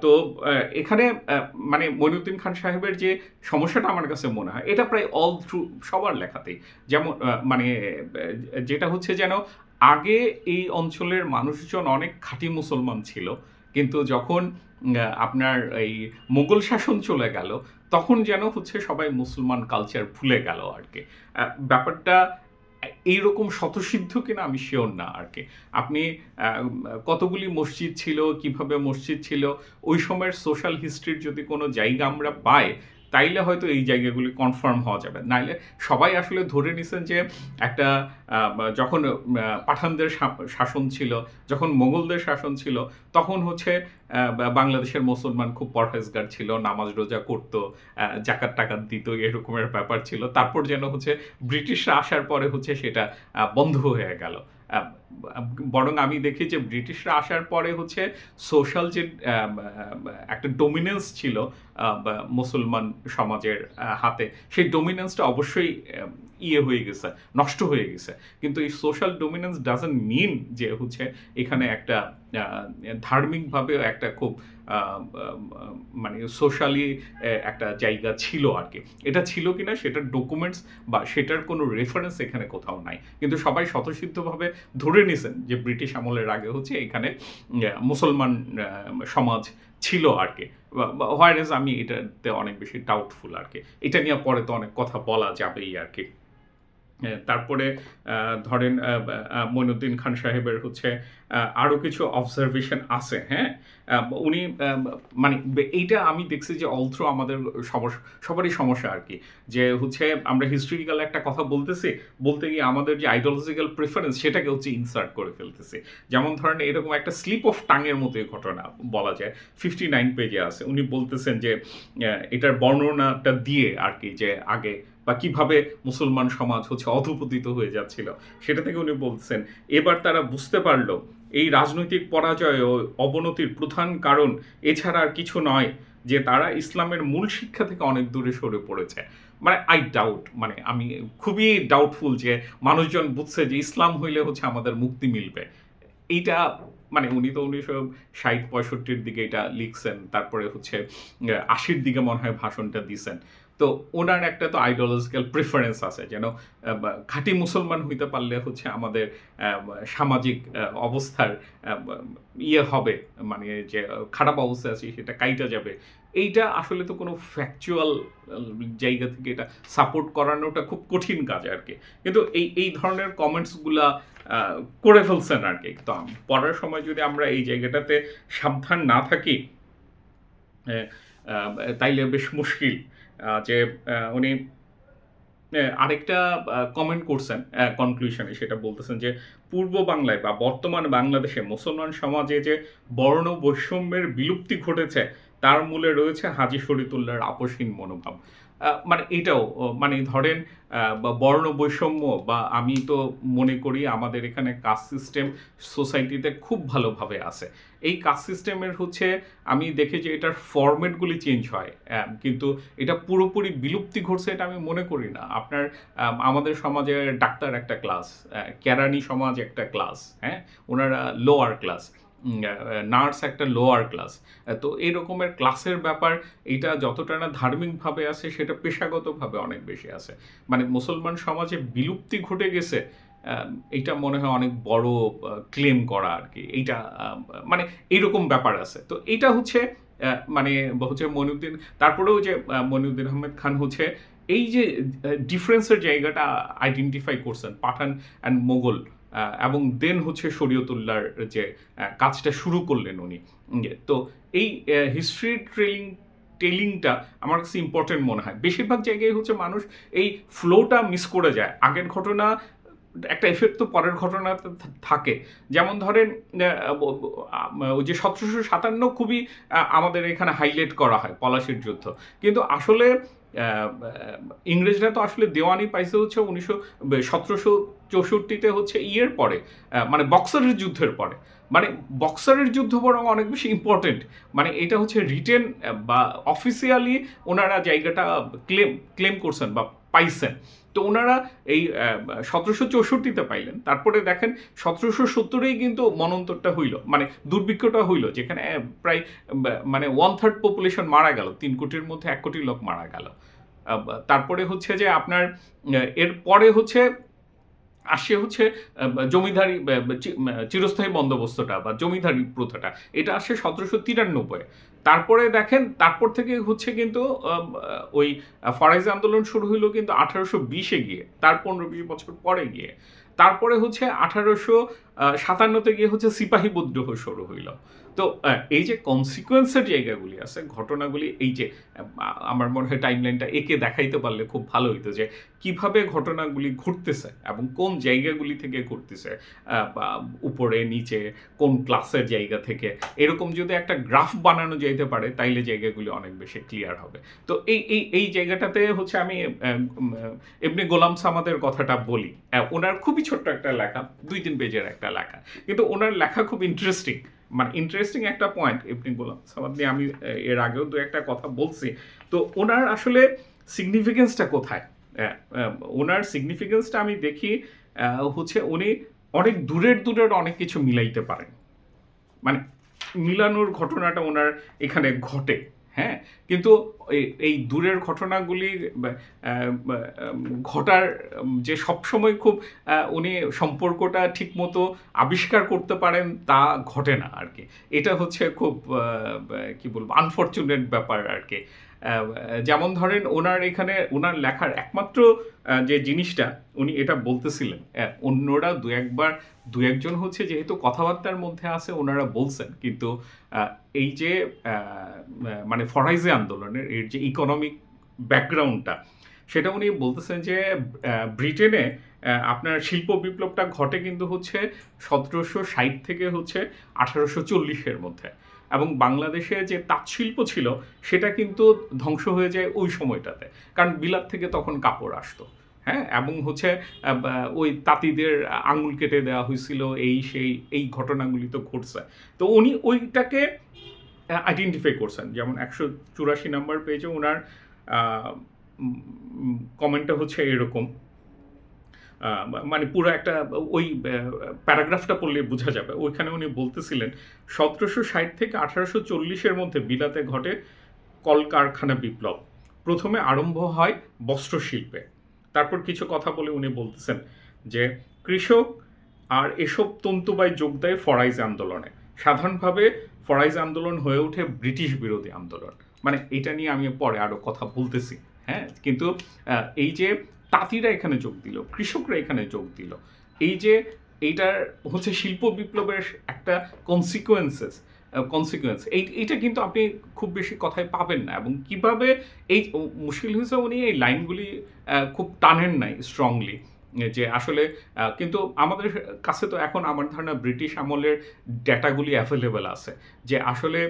Speaker 1: তো এখানে মানে মঈনুদ্দিন খান সাহেবের যে সমস্যাটা আমার কাছে মনে হয় এটা প্রায় অল থ্রু সবার লেখাতেই, যেমন মানে যেটা হচ্ছে যেন আগে এই অঞ্চলের মানুষজন অনেক খাঁটি মুসলমান ছিল, কিন্তু যখন আপনার এই মোগল শাসন চলে গেল তখন যেন হচ্ছে সবাই মুসলমান কালচার ভুলে গেল আর কি। ব্যাপারটা এইরকম স্বতঃসিদ্ধ কিনা আমি শিওর না আর কি। আপনি কতগুলি মসজিদ ছিল, কিভাবে মসজিদ ছিল, ওই সময়ের সোশ্যাল হিস্ট্রির যদি কোনো জায়গা আমরা পাই তাইলে হয়তো এই জায়গাগুলি কনফার্ম হওয়া যাবে। নাইলে সবাই আসলে ধরে নিছেন যে একটা যখন পাঠানদের শাসন ছিল, যখন মোগলদের শাসন ছিল, তখন হচ্ছে বাংলাদেশের মুসলমান খুব পরহেজগার ছিল, নামাজ রোজা করতো, জাকাত টাকাত দিত, এরকমের ব্যাপার ছিল। তারপর যেন হচ্ছে ব্রিটিশরা আসার পরে হচ্ছে সেটা বন্ধ হয়ে গেল। বরং আমি দেখি যে ব্রিটিশরা আসার পরে হচ্ছে সোশ্যাল যে একটা ডোমিনেন্স ছিল মুসলমান সমাজের হাতে, সেই ডোমিনেন্সটা অবশ্যই ইয়ে হয়ে গেছে, নষ্ট হয়ে গেছে। কিন্তু এই সোশ্যাল ডোমিনেন্স ডাজন্ট মিন যে হচ্ছে এখানে একটা ধার্মিকভাবে একটা খুব মানে সোশ্যালি একটা জায়গা ছিল আর কি। এটা ছিল কিনা সেটার ডকুমেন্টস বা সেটার কোনো রেফারেন্স এখানে কোথাও নাই, কিন্তু সবাই স্বতঃসিদ্ধভাবে ধরে নিছেন যে ব্রিটিশ আমলের আগে হচ্ছে এখানে মুসলমান সমাজ ছিল আর কি। হোয়ারেজ আমি এটাতে অনেক বেশি ডাউটফুল আর কি। এটা নিয়ে পরে তো অনেক কথা বলা যাবেই আর কি। তারপরে ধরেন মঈনুদ্দিন খান সাহেবের হচ্ছে আরও কিছু অবজারভেশন আছে। হ্যাঁ, উনি মানে এইটা আমি দেখছি যে অল থ্রু আমাদের সবারই সমস্যা আর কি, যে হচ্ছে আমরা হিস্ট্রিক্যাল একটা কথা বলতে গিয়ে আমাদের যে আইডিওলজিক্যাল প্রেফারেন্স সেটাকে হচ্ছে ইনসার্ট করে ফেলতেছি। যেমন ধরেন এরকম একটা স্লিপ অফ টাঙের মতো এই ঘটনা বলা যায়, 59 পেজে আছে। উনি বলতেছেন যে এটার বর্ণনাটা দিয়ে আর কি, যে আগে বা কিভাবে মুসলমান সমাজ হচ্ছে অধঃপতিত হয়ে যাচ্ছিল সেটা থেকে উনি বলছেন, এবার তারা বুঝতে পারলো এই রাজনৈতিক পরাজয় ও অবনতির প্রধান কারণ এছাড়া আর কিছু নয়, যে তারা ইসলামের মূল শিক্ষা থেকে অনেক দূরে সরে পড়েছে। মানে আই ডাউট, মানে আমি খুবই ডাউটফুল যে মানুষজন বুঝছে যে ইসলাম হইলে হচ্ছে আমাদের মুক্তি মিলবে। এইটা মানে উনি তো 1960-65 দিকে এটা লিখছেন, তারপরে হচ্ছে 80-র দিকে মনে হয় ভাষণটা দিছেন। তো ওনার একটা তো আইডিওলজিক্যাল প্রেফারেন্স আছে যেন খাঁটি মুসলমান হইতে পারলে হচ্ছে আমাদের সামাজিক অবস্থার ইয়ে হবে, মানে যে খারাপ অবস্থা আছে সেটা কাইটা যাবে। এইটা আসলে তো কোনো ফ্যাকচুয়াল জায়গা থেকে এটা সাপোর্ট করানোটা খুব কঠিন কাজ আর কি। কিন্তু এই ধরনের কমেন্টসগুলা করে ফেলছেন আর কি। তো পড়ার সময় যদি আমরা এই জায়গাটাতে সাবধান না থাকি তাইলে বেশ মুশকিল। যে উনি আরেকটা কমেন্ট করছেন কনক্লুশনে, সেটা বলতেছেন যে পূর্ব বাংলায় বা বর্তমান বাংলাদেশে মুসলমান সমাজে যে বর্ণ বৈষম্যের বিলুপ্তি ঘটেছে তার মূলে রয়েছে হাজী শরীয়তুল্লাহর আপসহীন মনোভাব। মানে এটাও মানে ধরেন বর্ণ বৈষম্য, বা আমি তো মনে করি আমাদের এখানে কাস্ট সিস্টেম সোসাইটিতে খুব ভালোভাবে আছে। এই কাস্ট সিস্টেমের হচ্ছে আমি দেখি যে এটার ফরম্যাটগুলি চেঞ্জ হয়, কিন্তু এটা পুরোপুরি বিলুপ্তি ঘটছে এটা আমি মনে করি না। আপনার আমাদের সমাজে ডাক্তার একটা ক্লাস, কেরানি সমাজ একটা ক্লাস, হ্যাঁ, ওনারা লোয়ার ক্লাস। নার্স একটা লোয়ার ক্লাস। তো এই রকমের ক্লাসের ব্যাপার এইটা যতটা না ধার্মিকভাবে আছে সেটা পেশাগতভাবে অনেক বেশি আছে। মানে মুসলমান সমাজে বিলুপ্তি ঘটে গেছে এইটা মনে হয় অনেক বড় ক্লেম করা আরকি। এইটা মানে এইরকম ব্যাপার আছে। তো এইটা হচ্ছে মানে হচ্ছে মইনুদ্দিন তারপরেও যে মইনুদ্দিন আহমেদ খান হচ্ছে এই যে ডিফারেন্সের জায়গাটা আইডেন্টিফাই করছেন পাঠান অ্যান্ড মোগল এবং দেন হচ্ছে শরীয়তুল্লাহর যে কাজটা শুরু করলেন উনি। তো এই হিস্ট্রি টেলিংটা আমার কাছে ইম্পর্টেন্ট মনে হয়। বেশিরভাগ জায়গায় হচ্ছে মানুষ এই ফ্লোটা মিস করে যায়। আগের ঘটনা একটা এফেক্ট তো পরের ঘটনাতে থাকে। যেমন ধরেন ওই যে ১৭৫৭ খুবই আমাদের এখানে হাইলাইট করা হয় পলাশির যুদ্ধ। কিন্তু আসলে ইংরেজরা তো আসলে দেওয়ানি পাইছে হচ্ছে ১৭৬৪-তে হচ্ছে ইয়ের পরে মানে বক্সারের যুদ্ধের পরে। মানে বক্সারের যুদ্ধ বরং অনেক বেশি ইম্পর্টেন্ট। মানে এটা হচ্ছে রিটেন বা অফিসিয়ালি ওনারা জায়গাটা ক্লেম করছেন বা পাইছেন। তো ওনারা এই ১৭৬৪-তে পাইলেন। তারপরে দেখেন ১৭৭০-এই কিন্তু মন্বন্তরটা হইল। মানে দুর্ভিক্ষটা হইল যেখানে প্রায় মানে 1/3 পপুলেশন মারা গেল। ৩ কোটির মধ্যে ১ কোটি লোক মারা গেল। তারপরে হচ্ছে যে আপনার এরপরে হচ্ছে আসছে হচ্ছে জমিদারি চিরস্থায়ী বন্দোবস্তটা বা জমিদারি প্রথাটা। এটা আসছে ১৭৯৩। তারপরে দেখেন তারপর থেকে হচ্ছে কিন্তু ওই ফরাইজি আন্দোলন শুরু হইল কিন্তু ১৮২০-এ গিয়ে। তার ১৫-২০ বছর পরে গিয়ে। তারপরে হচ্ছে ১৮৫৭-তে গিয়ে হচ্ছে সিপাহী বিদ্রোহ শুরু হইল। তো এই যে কনসিকুয়েন্সের জায়গাগুলি আছে, ঘটনাগুলি এই যে আমার মনে হয় টাইমলাইনটা এঁকে দেখাইতে পারলে খুব ভালো হইতো যে কিভাবে ঘটনাগুলি ঘটতেছে এবং কোন জায়গাগুলি থেকে ঘটতেছে, বা উপরে নিচে কোন ক্লাসের জায়গা থেকে, এরকম যদি একটা গ্রাফ বানানো যাইতে পারে তাইলে জায়গাগুলি অনেক বেশি ক্লিয়ার হবে। তো এই জায়গাটাতে হচ্ছে আমি এমনি গোলাম সামাদের কথাটা বলি। ওনার খুবই ছোট্ট একটা লেখা, ২-৩ পেজের একটা লেখা, কিন্তু ওনার লেখা খুব ইন্টারেস্টিং। মানে ইন্টারেস্টিং একটা পয়েন্ট ইবনে গোলাম সামাদ নিয়ে আমি এর আগেও দু একটা কথা বলছি। তো ওনার আসলে সিগনিফিকেন্সটা কোথায়? ওনার সিগনিফিকেন্সটা আমি দেখি হচ্ছে উনি অনেক দূরের অনেক কিছু মিলাইতে পারেন। মানে মিলানোর ঘটনাটা ওনার এখানে ঘটে। হ্যাঁ, কিন্তু এই দূরের ঘটনাগুলি ঘটার যে সবসময় খুব উনি সম্পর্কটা ঠিকমতো আবিষ্কার করতে পারেন তা ঘটে না আর কি। এটা হচ্ছে খুব কি বলবো আনফরচুনেট ব্যাপার আর কি। যেমন ধরেন ওনার এখানে ওনার লেখার একমাত্র যে জিনিসটা উনি এটা বলতেছিলেন, অন্যরা দু একজন হচ্ছে যেহেতু কথাবার্তার মধ্যে আছে ওনারা বলছেন, কিন্তু এই যে মানে ফরাইজি আন্দোলনের এর যে ইকোনমিক ব্যাকগ্রাউন্ডটা সেটা উনি বলতেছেন যে ব্রিটেনে আপনার শিল্প বিপ্লবটা ঘটে কিন্তু হচ্ছে ১৭৬০ থেকে হচ্ছে ১৮৪০-এর মধ্যে, এবং বাংলাদেশে যে তাঁতশিল্প ছিল সেটা কিন্তু ধ্বংস হয়ে যায় ওই সময়টাতে, কারণ বিলাত থেকে তখন কাপড় আসতো। হ্যাঁ, এবং হচ্ছে ওই তাঁতিদের আঙুল কেটে দেওয়া হয়েছিল, এই ঘটনাগুলি তো ঘটছে। তো উনি ওইটাকে আইডেন্টিফাই করছেন। যেমন ১৮৪ নাম্বার পেজে ওনার কমেন্টটা হচ্ছে এরকম, মানে পুরো একটা ওই প্যারাগ্রাফটা পড়লে বোঝা যাবে। ওইখানে উনি বলতেছিলেন ১৭৬০ থেকে ১৮৪০-এর মধ্যে বিলাতে ঘটে কলকারখানা বিপ্লব। প্রথমে আরম্ভ হয় বস্ত্রশিল্পে। তারপর কিছু কথা বলে উনি বলতেছেন যে কৃষক আর এসব তন্তুবায় যোগ দেয় ফরাইজি আন্দোলনে। সাধারণভাবে ফরাইজি আন্দোলন হয়ে ওঠে ব্রিটিশ বিরোধী আন্দোলন। মানে এটা নিয়ে আমি পরে আরও কথা বলতেছি। হ্যাঁ, কিন্তু এই যে তাঁতিরা এখানে যোগ দিল, কৃষকরা এখানে যোগ দিল, এই যে এইটার হচ্ছে শিল্প বিপ্লবের একটা কনসিকুয়েন্স এইটা কিন্তু আপনি খুব বেশি কথায় পাবেন না। এবং কিভাবে এই মুশকিল হিসেবে উনি এই লাইনগুলি খুব টানেন নাই স্ট্রংলি, যে আসলে কিন্তু আমাদের কাছে তো এখন আমার ধারণা ব্রিটিশ আমলের ডেটাগুলি অ্যাভেলেবেল আছে যে আসলে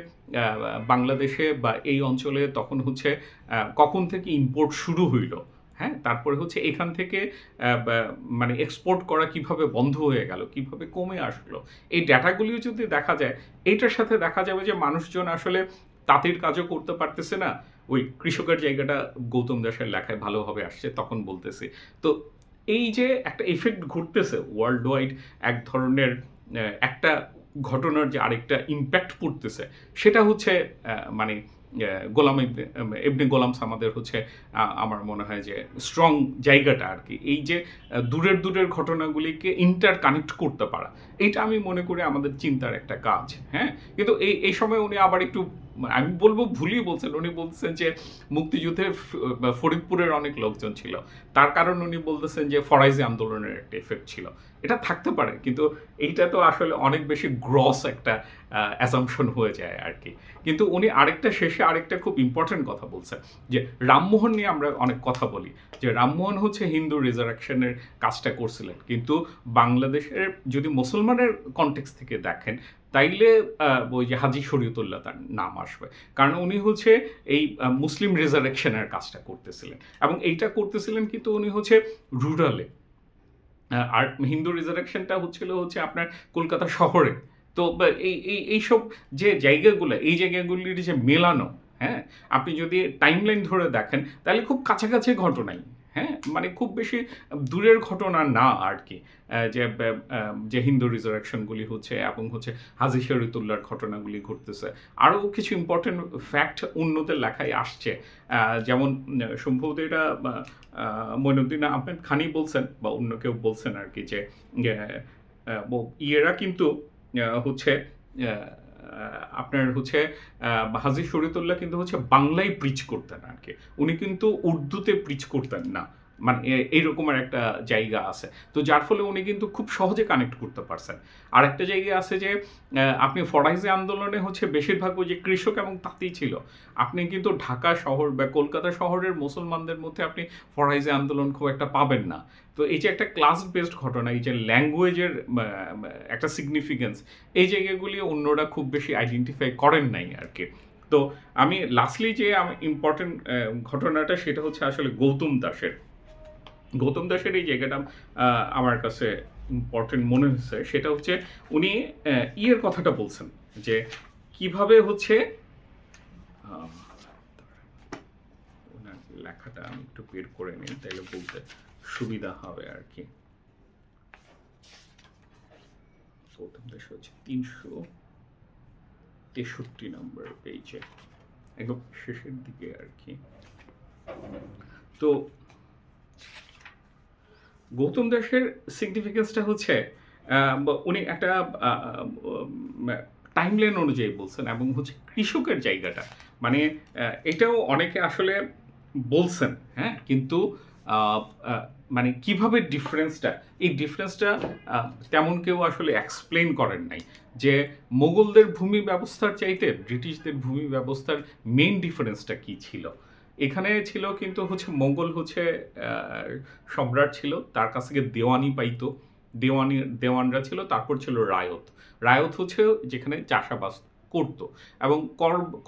Speaker 1: বাংলাদেশে বা এই অঞ্চলে তখন হচ্ছে কখন থেকে ইম্পোর্ট শুরু হইল। হ্যাঁ, তারপরে হচ্ছে এখান থেকে মানে এক্সপোর্ট করা কিভাবে বন্ধ হয়ে গেল, কিভাবে কমে আসলো, এই ডেটাগুলিও যদি দেখা যায়, এইটার সাথে দেখা যাবে যে মানুষজন আসলে তাঁতির কাজও করতে পারতেছে না। ওই কৃষকের জায়গাটা গৌতম দাসের লেখায় ভালোভাবে আসছে, তখন বলতেছি। তো এই যে একটা ইফেক্ট ঘটতেছে ওয়ার্ল্ড ওয়াইড, এক ধরনের একটা ঘটনার যে আরেকটা ইম্প্যাক্ট পড়তেছে সেটা হচ্ছে মানে ইবনে গোলাম সামাদের হচ্ছে আমার মনে হয় যে স্ট্রং জায়গাটা আর কি, এই যে দূরের দূরের ঘটনাগুলিকে ইন্টার কানেক্ট করতে পারা, এইটা আমি মনে করি আমাদের চিন্তার একটা কাজ। হ্যাঁ, কিন্তু এই সময় উনি আবার একটু, আমি বলবো ভুলই বলছেন, উনি বলছেন যে মুক্তিযুদ্ধে ফরিদপুরের অনেক লোকজন ছিল, তার কারণ উনি বলতেছেন যে ফরাইজি আন্দোলনের একটা এফেক্ট ছিল। এটা থাকতে পারে, কিন্তু এইটা তো আসলে অনেক বেশি গ্রস একটা অ্যাসাম্পশন হয়ে যায় আর কি। কিন্তু উনি শেষে আরেকটা খুব ইম্পর্টেন্ট কথা বলছেন যে রামমোহন নিয়ে আমরা অনেক কথা বলি যে রামমোহন হচ্ছে হিন্দু রিজারেকশনের কাজটা করছিলেন, কিন্তু বাংলাদেশের যদি মুসলমানের কনটেক্সট থেকে দেখেন তাইলে ওই যে হাজী শরীয়তুল্লাহ তার নাম আসবে, কারণ উনি হচ্ছে এই মুসলিম রিজারেকশনের কাজটা করতেছিলেন, এবং এইটা করতেছিলেন কিন্তু উনি হচ্ছে রুরালে। আর হিন্দু রিজারেকশনটা হচ্ছে আপনার কলকাতা শহরে। তো এইসব যে জায়গাগুলো, এই জায়গাগুলির যে মেলানো, হ্যাঁ, আপনি যদি টাইমলাইন ধরে দেখেন তাহলে খুব কাছাকাছি ঘটনাই। হ্যাঁ, মানে খুব বেশি দূরের ঘটনা না আর কি, যে হিন্দু রিজারেকশনগুলি হচ্ছে এবং হচ্ছে হাজী শরীয়তুল্লাহর ঘটনাগুলি ঘটতেছে। আরও কিছু ইম্পর্টেন্ট ফ্যাক্ট অন্যদের লেখায় আসছে, যেমন সম্ভবত এটা মঈনুদ্দিন আহমেদ খানি বলছেন বা অন্য কেউ বলছেন আর কি, যে ইয়েরা কিন্তু হচ্ছে আপনার হচ্ছে হাজী শরীয়তুল্লাহ কিন্তু হচ্ছে বাংলায় প্রিচ করতেন আর কি, উনি কিন্তু উর্দুতে প্রিচ করতেন না, মানে এইরকমের একটা জায়গা আছে। তো যার ফলে উনি কিন্তু খুব সহজে কানেক্ট করতে পারছেন। আর একটা জায়গা আছে যে আপনি ফরাইজি আন্দোলনে হচ্ছে বেশিরভাগ ওই যে কৃষক এবং তাঁতি ছিল, আপনি কিন্তু ঢাকা শহর বা কলকাতা শহরের মুসলমানদের মধ্যে আপনি ফরাইজি আন্দোলন খুব একটা পাবেন না। তো এই যে একটা ক্লাস বেসড ঘটনা, এই যে ল্যাঙ্গুয়েজের একটা সিগনিফিকেন্স, এই জায়গাগুলি অন্যরা খুব বেশি আইডেন্টিফাই করেন নাই আর কি। তো আমি লাস্টলি যে ইম্পর্টেন্ট ঘটনাটা সেটা হচ্ছে আসলে গৌতম দাসের এই জায়গাটা আমার কাছে ইম্পর্টেন্ট মনে হচ্ছে। সেটা হচ্ছে উনি ইয়ের কথাটা বলছেন যে কিভাবে হচ্ছে ওনার লেখাটা আমি একটু বের করে নিই তাইলে বলতে সুবিধা হবে আর কি। গৌতম দাস হচ্ছে 363 নম্বর পেজে একদম শেষের দিকে আর কি। তো গৌতম দাসের সিগনিফিকেন্সটা হচ্ছে উনি একটা টাইমলাইন অনুযায়ী বলছেন, এবং হচ্ছে কৃষকের জায়গাটা, মানে এটাও অনেকে আসলে বলছেন, হ্যাঁ, কিন্তু মানে কিভাবে এই ডিফারেন্সটা তেমন কেউ আসলে এক্সপ্লেন করেন নাই, যে মোগলদের ভূমি ব্যবস্থার চাইতে ব্রিটিশদের ভূমি ব্যবস্থার মেইন ডিফারেন্সটা কী ছিল। এখানে ছিল কিন্তু হচ্ছে মোগল হচ্ছে সম্রাট ছিল, তার কাছ থেকে দেওয়ানি পাইতো, দেওয়ানরা ছিল, তারপর ছিল রায়ত হচ্ছে যেখানে চাষাবাদ করতো, এবং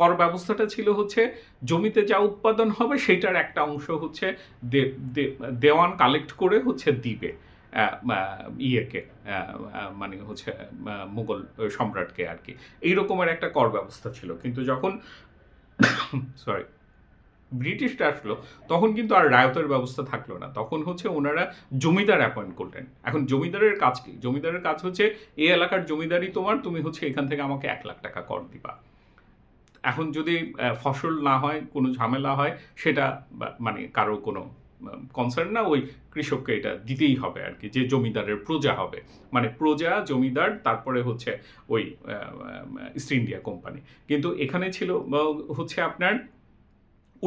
Speaker 1: কর ব্যবস্থাটা ছিল হচ্ছে জমিতে যা উৎপাদন হবে সেটার একটা অংশ হচ্ছে দেওয়ান কালেক্ট করে হচ্ছে দিবে ইয়েকে, মানে হচ্ছে মুঘল সম্রাটকে আর কি। এইরকমের একটা কর ব্যবস্থা ছিল। কিন্তু যখন ব্রিটিশরা আসলো তখন কিন্তু আর রায়তের ব্যবস্থা থাকলো না, তখন হচ্ছে ওনারা জমিদার অ্যাপয়েন্ট করলেন। এখন জমিদারের কাজ কি? জমিদারের কাজ হচ্ছে এই এলাকার জমিদারি তোমার, তুমি হচ্ছে এখান থেকে আমাকে 1 লাখ টাকা কর দিবা। এখন যদি ফসল না হয়, কোনো ঝামেলা হয়, সেটা মানে কারো কোনো কনসার্ন না, ওই কৃষককে এটা দিতেই হবে আর কি, যে জমিদারের প্রজা হবে, মানে প্রজা, জমিদার, তারপরে হচ্ছে ওই ইস্ট ইন্ডিয়া কোম্পানি। কিন্তু এখানে ছিল হচ্ছে আপনার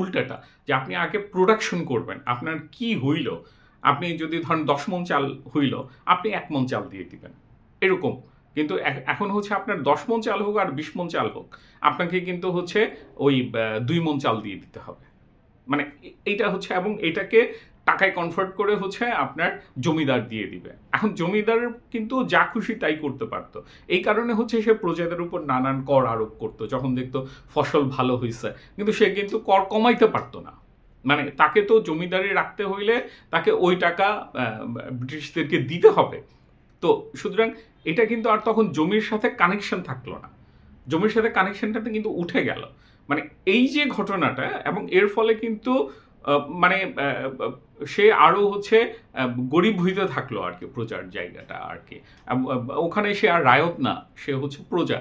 Speaker 1: উল্টাটা, যে আপনি আগে প্রোডাকশন করবেন, আপনার কি হইল, আপনি যদি ধরেন 10 মণ চাল হইল, আপনি 1 মণ চাল দিয়ে দিবেন, এরকম। কিন্তু এখন হচ্ছে আপনার 10 মণ চাল হোক আর 20 মণ চাল হোক, আপনাকে কিন্তু হচ্ছে ওই 2 মণ চাল দিয়ে দিতে হবে, মানে এইটা হচ্ছে, এবং এটাকে টাকায় কনভার্ট করে হচ্ছে আপনার জমিদার দিয়ে দিবে। এখন জমিদার কিন্তু যা খুশি তাই করতে পারতো, এই কারণে হচ্ছে সে প্রজাদের উপর নানান কর আরোপ করতো, যখন দেখতো ফসল ভালো হয়েছে, কিন্তু সে কিন্তু কর কমাইতে পারতো না, মানে তাকে তো জমিদারি রাখতে হইলে তাকে ওই টাকা ব্রিটিশদেরকে দিতে হবে। তো সুতরাং এটা কিন্তু আর তখন জমির সাথে কানেকশন থাকলো না, জমির সাথে কানেকশনটাতে কিন্তু উঠে গেল। মানে এই যে ঘটনাটা, এবং এর ফলে কিন্তু মানে সে আরও হচ্ছে গরিব হইতে থাকলো আর কি, প্রজার জায়গাটা আর কি। ওখানে সে আর রায়ত না, সে হচ্ছে প্রজা।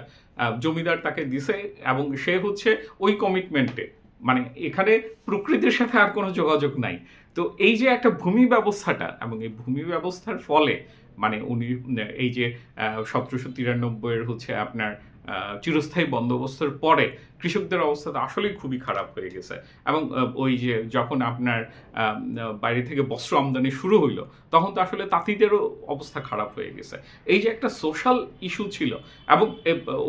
Speaker 1: জমিদার তাকে দিছে এবং সে হচ্ছে ওই কমিটমেন্টে, মানে এখানে প্রকৃতির সাথে আর কোনো যোগাযোগ নাই। তো এই যে একটা ভূমি ব্যবস্থাটা, এবং এই ভূমি ব্যবস্থার ফলে মানে উনি এই যে 1793 হচ্ছে আপনার চিরস্থায়ী বন্দোবস্তের পরে কৃষকদের অবস্থা তো আসলেই খুবই খারাপ হয়ে গেছে। এবং ওই যে যখন আপনার বাইরে থেকে বস্ত্র আমদানি শুরু হইলো, তখন তো আসলে তাঁতিদেরও অবস্থা খারাপ হয়ে গেছে। এই যে একটা সোশ্যাল ইস্যু ছিল, এবং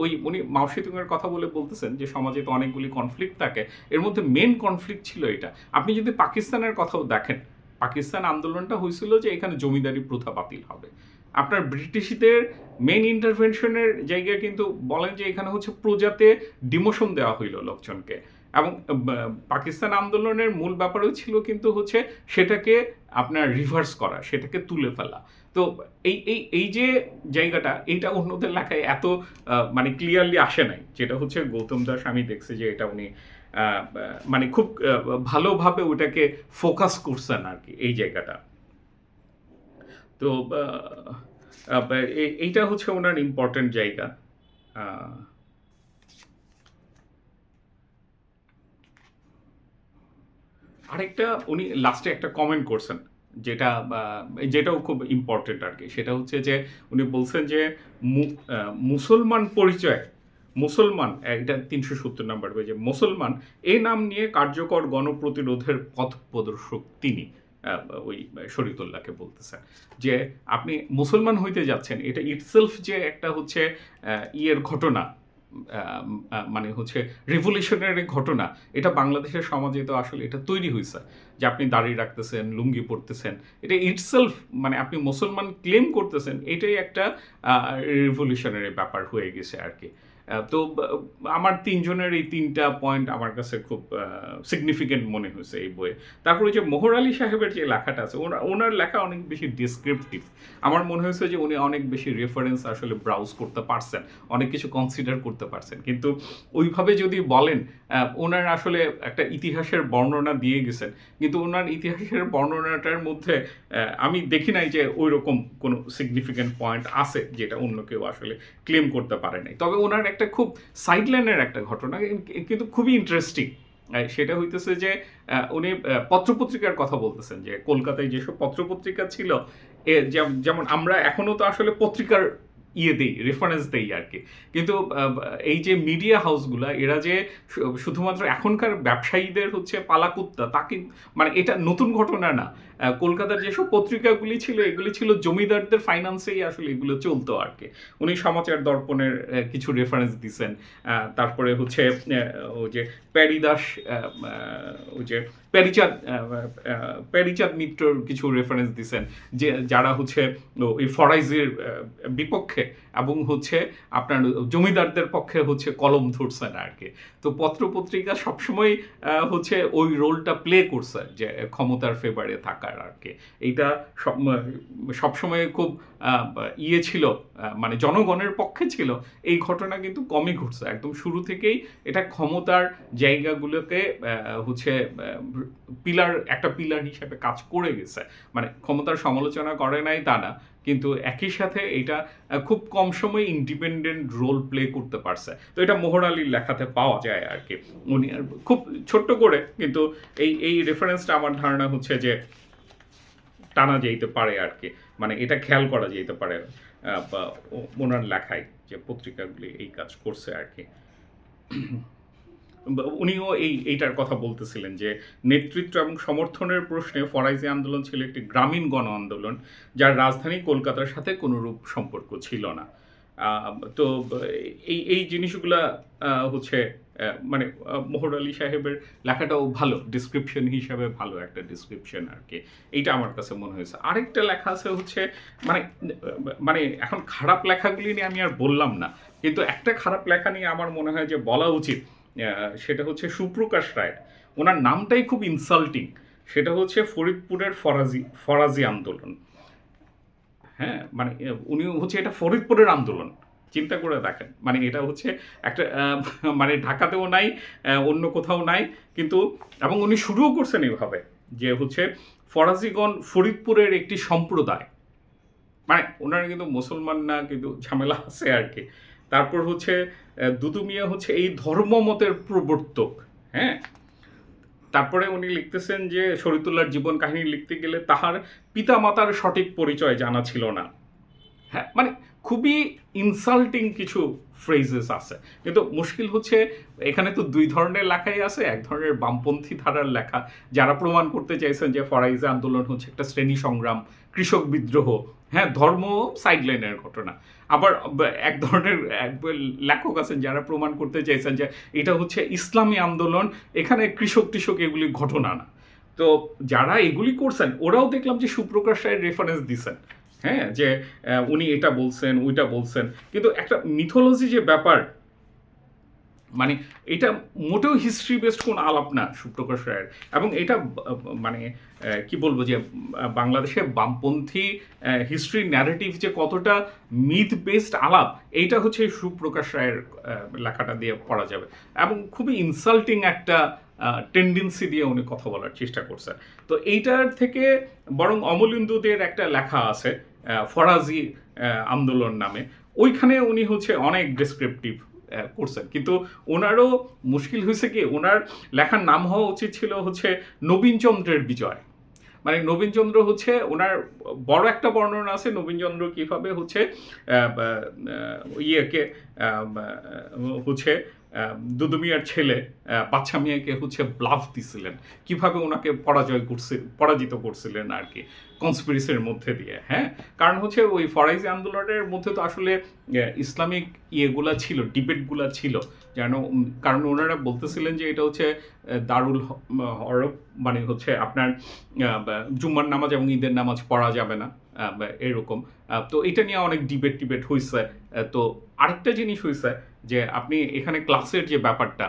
Speaker 1: ওই উনি মাও সেতুংয়ের কথা বলে বলতেছেন যে সমাজে তো অনেকগুলি কনফ্লিক্ট থাকে, এর মধ্যে মেন কনফ্লিক্ট ছিল এটা। আপনি যদি পাকিস্তানের কথাও দেখেন, পাকিস্তান আন্দোলনটা হয়েছিল যে এখানে জমিদারি প্রথা বাতিল হবে। আপনার ব্রিটিশদের মেইন ইন্টারভেনশনের জায়গায় কিন্তু বলেন যে এখানে হচ্ছে প্রজাতে ডিমোশন দেওয়া হইল লোকজনকে। এবং পাকিস্তান আন্দোলনের মূল ব্যাপারও ছিল কিন্তু হচ্ছে সেটাকে আপনার রিভার্স করা, সেটাকে তুলে ফেলা। তো এই এই এই যে জায়গাটা, এইটা অন্যদের লেখায় এত মানে ক্লিয়ারলি আসে নাই, যেটা হচ্ছে গৌতম দাস আমি দেখছি যে এটা উনি মানে খুব ভালোভাবে ওটাকে ফোকাস করছেন আর কি, এই জায়গাটা। তো এইটা হচ্ছে ওনার ইম্পর্টেন্ট জায়গা। আরেকটা উনি লাস্টে একটা কমেন্ট করছেন, যেটা যেটাও খুব ইম্পর্টেন্ট আর কি। সেটা হচ্ছে যে উনি বলছেন যে মুসলমান পরিচয়, মুসলমান, এটা 370 নম্বর পেজে, মুসলমান এই নাম নিয়ে কার্যকর গণপ্রতিরোধের পথ প্রদর্শক তিনি ওই শরীয়তুল্লাহকে বলতেছেন যে আপনি মুসলমান হইতে যাচ্ছেন, এটা ইটসেলফ যে একটা হচ্ছে ইয়ের ঘটনা, মানে হচ্ছে রেভলিউশনারি ঘটনা। এটা বাংলাদেশের সমাজে তো আসলে এটা তৈরি হয়েছে যে আপনি দাড়ি রাখতেছেন, লুঙ্গি পরতেছেন, এটা ইটসেলফ মানে আপনি মুসলমান ক্লেম করতেছেন, এটাই একটা রেভলিউশনারি ব্যাপার হয়ে গেছে আর কি। তো আমার তিনজনের এই তিনটা পয়েন্ট আমার কাছে খুব সিগনিফিকেন্ট মনে হয়েছে এই বইয়ে। তারপরে যে মোহর আলী সাহেবের যে লেখাটা আছে, ওনার লেখা অনেক বেশি ডিসক্রিপটিভ। আমার মনে হয়েছে যে উনি অনেক বেশি রেফারেন্স আসলে ব্রাউজ করতে পারছেন, অনেক কিছু কনসিডার করতে পারছেন। কিন্তু ওইভাবে যদি বলেন, ওনার আসলে একটা ইতিহাসের বর্ণনা দিয়ে গেছেন, কিন্তু ওনার ইতিহাসের বর্ণনাটার মধ্যে আমি দেখি নাই যে ওই রকম কোনো সিগনিফিকেন্ট পয়েন্ট আছে যেটা অন্য কেউ আসলে ক্লেম করতে পারে নাই। তবে ওনার একটা খুব সাইডলাইনের একটা ঘটনা কিন্তু খুবই ইন্টারেস্টিং। সেটা হইতেছে যে উনি পত্রপত্রিকার কথা বলতেছেন যে কলকাতায় যেসব পত্রপত্রিকা ছিল, যেমন আমরা এখনও তো আসলে পত্রিকার ইয়ে দেই, রেফারেন্স দেই আর কি। কিন্তু এই যে মিডিয়া হাউসগুলা, এরা যে শুধুমাত্র এখনকার ব্যবসায়ীদের হচ্ছে পালাকুত্তা, তাকে মানে এটা নতুন ঘটনা না। কলকাতার যেসব পত্রিকাগুলি ছিল, এগুলি ছিল জমিদারদের ফাইন্যান্সেই আসলে এগুলো চলতো আর কি। উনি সমাচার দর্পণের কিছু রেফারেন্স দিছেন। তারপরে হচ্ছে ওই যে প্যারিদাস, ওই যে প্যারিচাঁদ মিত্রর কিছু রেফারেন্স দিছেন, যে যারা হচ্ছে ওই ফরাইজের বিপক্ষে এবং হচ্ছে আপনার জমিদারদের পক্ষে হচ্ছে কলম ধরছেন আর কি। তো পত্রপত্রিকা সবসময় হচ্ছে ওই রোলটা প্লে করছে, যে ক্ষমতার ফেভারে থাকার আর কি। এইটা সবসময় খুব ইয়ে ছিল, মানে জনগণের পক্ষে ছিল। এই ঘটনা কিন্তু কমই ঘটছে, একদম শুরু থেকেই এটা ক্ষমতার জায়গাগুলোকে হচ্ছে একটা পিলার হিসেবে কাজ করে গেছে। মানে ক্ষমতার সমালোচনা করে নাই তা না, কিন্তু একই সাথে এটা খুব কম সময়ে ইন্ডিপেন্ডেন্ট রোল প্লে করতে পারছে। তো এটা মোহর আলীর লেখাতে পাওয়া যায় আর কি। উনি খুব ছোট্ট করে, কিন্তু এই রেফারেন্সটা আমার ধারণা হচ্ছে যে টানা যেতে পারে আর কি, মানে এটা খেয়াল করা যেতে পারে বা ওনার লেখায় যে পত্রিকাগুলি এই কাজ করছে আর কি। উনিও এইটার কথা বলতেছিলেন যে নেতৃত্ব এবং সমর্থনের প্রশ্নে ফরাইজি আন্দোলন ছিল একটি গ্রামীণ গণ আন্দোলন, যার রাজধানী কলকাতার সাথে কোনোরূপ সম্পর্ক ছিল না। তো এই জিনিসগুলা হচ্ছে মানে মোহর আলী সাহেবের লেখাটাও ভালো, ডিসক্রিপশন হিসাবে ভালো একটা ডিসক্রিপশন আর কি। এইটা আমার কাছে মনে হয়েছে। আরেকটা লেখা আছে হচ্ছে মানে মানে এখন খারাপ লেখাগুলি নিয়ে আমি আর বললাম না, কিন্তু একটা খারাপ লেখা নিয়ে আমার মনে হয় যে বলা উচিত। সেটা হচ্ছে সুপ্রকাশ রায়। ওনার নামটাই খুব ইনসাল্টিং। সেটা হচ্ছে ফরিদপুরের ফরাজি আন্দোলন। হ্যাঁ, মানে উনি হচ্ছে এটা ফরিদপুরের আন্দোলন, চিন্তা করে দেখেন। মানে এটা হচ্ছে একটা মানে ঢাকাতেও নাই, অন্য কোথাও নাই, কিন্তু এবং উনি শুরুও করছেন এইভাবে যে হচ্ছে ফরাজিগণ ফরিদপুরের একটি সম্প্রদায়, মানে ওনারা কিন্তু মুসলমান না, কিন্তু ঝামেলা আছে আর কি। তারপর হচ্ছে দুদু মিয়া হচ্ছে এই ধর্মমতের প্রবর্তক, হ্যাঁ। তারপরে উনি লিখতেছেন যে শরীয়তুল্লাহর জীবন কাহিনী লিখতে গেলে তাহার পিতামাতার সঠিক পরিচয় জানা ছিল না। হ্যাঁ, মানে খুবই ইনসাল্টিং কিছু ফ্রেজেস আছে। কিন্তু মুশকিল হচ্ছে এখানে তো দুই ধরনের লেখাই আছে। এক ধরনের বামপন্থী ধারার লেখা, যারা প্রমাণ করতে চাইছেন যে ফরাইজি আন্দোলন হচ্ছে একটা শ্রেণী সংগ্রাম, কৃষক বিদ্রোহ, হ্যাঁ, ধর্ম সাইডলাইনের ঘটনা। আবার এক ধরনের লেখক আছেন যারা প্রমাণ করতে চাইছেন যে এটা হচ্ছে ইসলামী আন্দোলন, এখানে কৃষক টিষক এগুলি ঘটনা না। তো যারা এগুলি করছেন ওরাও দেখলাম যে সুপ্রকাশ রায়ের রেফারেন্স দিছেন, হ্যাঁ, যে উনি এটা বলছেন ওইটা বলছেন, কিন্তু একটা মিথোলজি যে ব্যাপার, মানে এটা মোটেও হিস্ট্রি বেসড কোন আলাপ না সুপ্রকাশ রায়ের। এবং এটা মানে কি বলবো যে বাংলাদেশে বামপন্থী হিস্ট্রি ন্যারেটিভ যে কতটা মিথ বেসড আলাপ, এইটা হচ্ছে সুপ্রকাশ রায়ের লেখাটা দিয়ে পড়া যাবে। এবং খুবই ইনসাল্টিং একটা টেন্ডেন্সি দিয়ে উনি কথা বলার চেষ্টা করছেন। তো এইটার থেকে বরং অমলিন্দুদের একটা লেখা আছে ফরাজি আন্দোলন নামে, ওইখানে উনি হচ্ছে অনেক ডেসক্রিপটিভ করছেন। কিন্তু ওনারও মুশকিল হয়েছে কি, ওনার লেখার নাম হওয়া উচিত ছিল হচ্ছে নবীনচন্দ্রের বিজয়। মানে নবীনচন্দ্র হচ্ছে ওনার বড় একটা বর্ণনা আছে নবীনচন্দ্র কীভাবে হচ্ছে ইয়েকে হচ্ছে দুদু মিয়ার ছেলে বাচ্চা মিয়াকে হচ্ছে ব্লাফ দিছিলেন, কিভাবে ওনাকে পরাজিত করছিলেন আর কি, কনস্পিরেসির মধ্যে দিয়ে। হ্যাঁ, কারণ হচ্ছে ওই ফরাইজি আন্দোলনের মধ্যে তো আসলে ইসলামিক ইয়েগুলা ছিল, ডিবেটগুলা ছিল, যেন কারণ ওনারা বলতেছিলেন যে এটা হচ্ছে দারুল হরব, মানে হচ্ছে আপনার জুম্মার নামাজ এবং ঈদের নামাজ পড়া যাবে না, এরকম। তো এটা নিয়ে অনেক ডিবেট হয়েছে। তো আরেকটা জিনিস হয়েছে যে আপনি এখানে ক্লাসের যে ব্যাপারটা,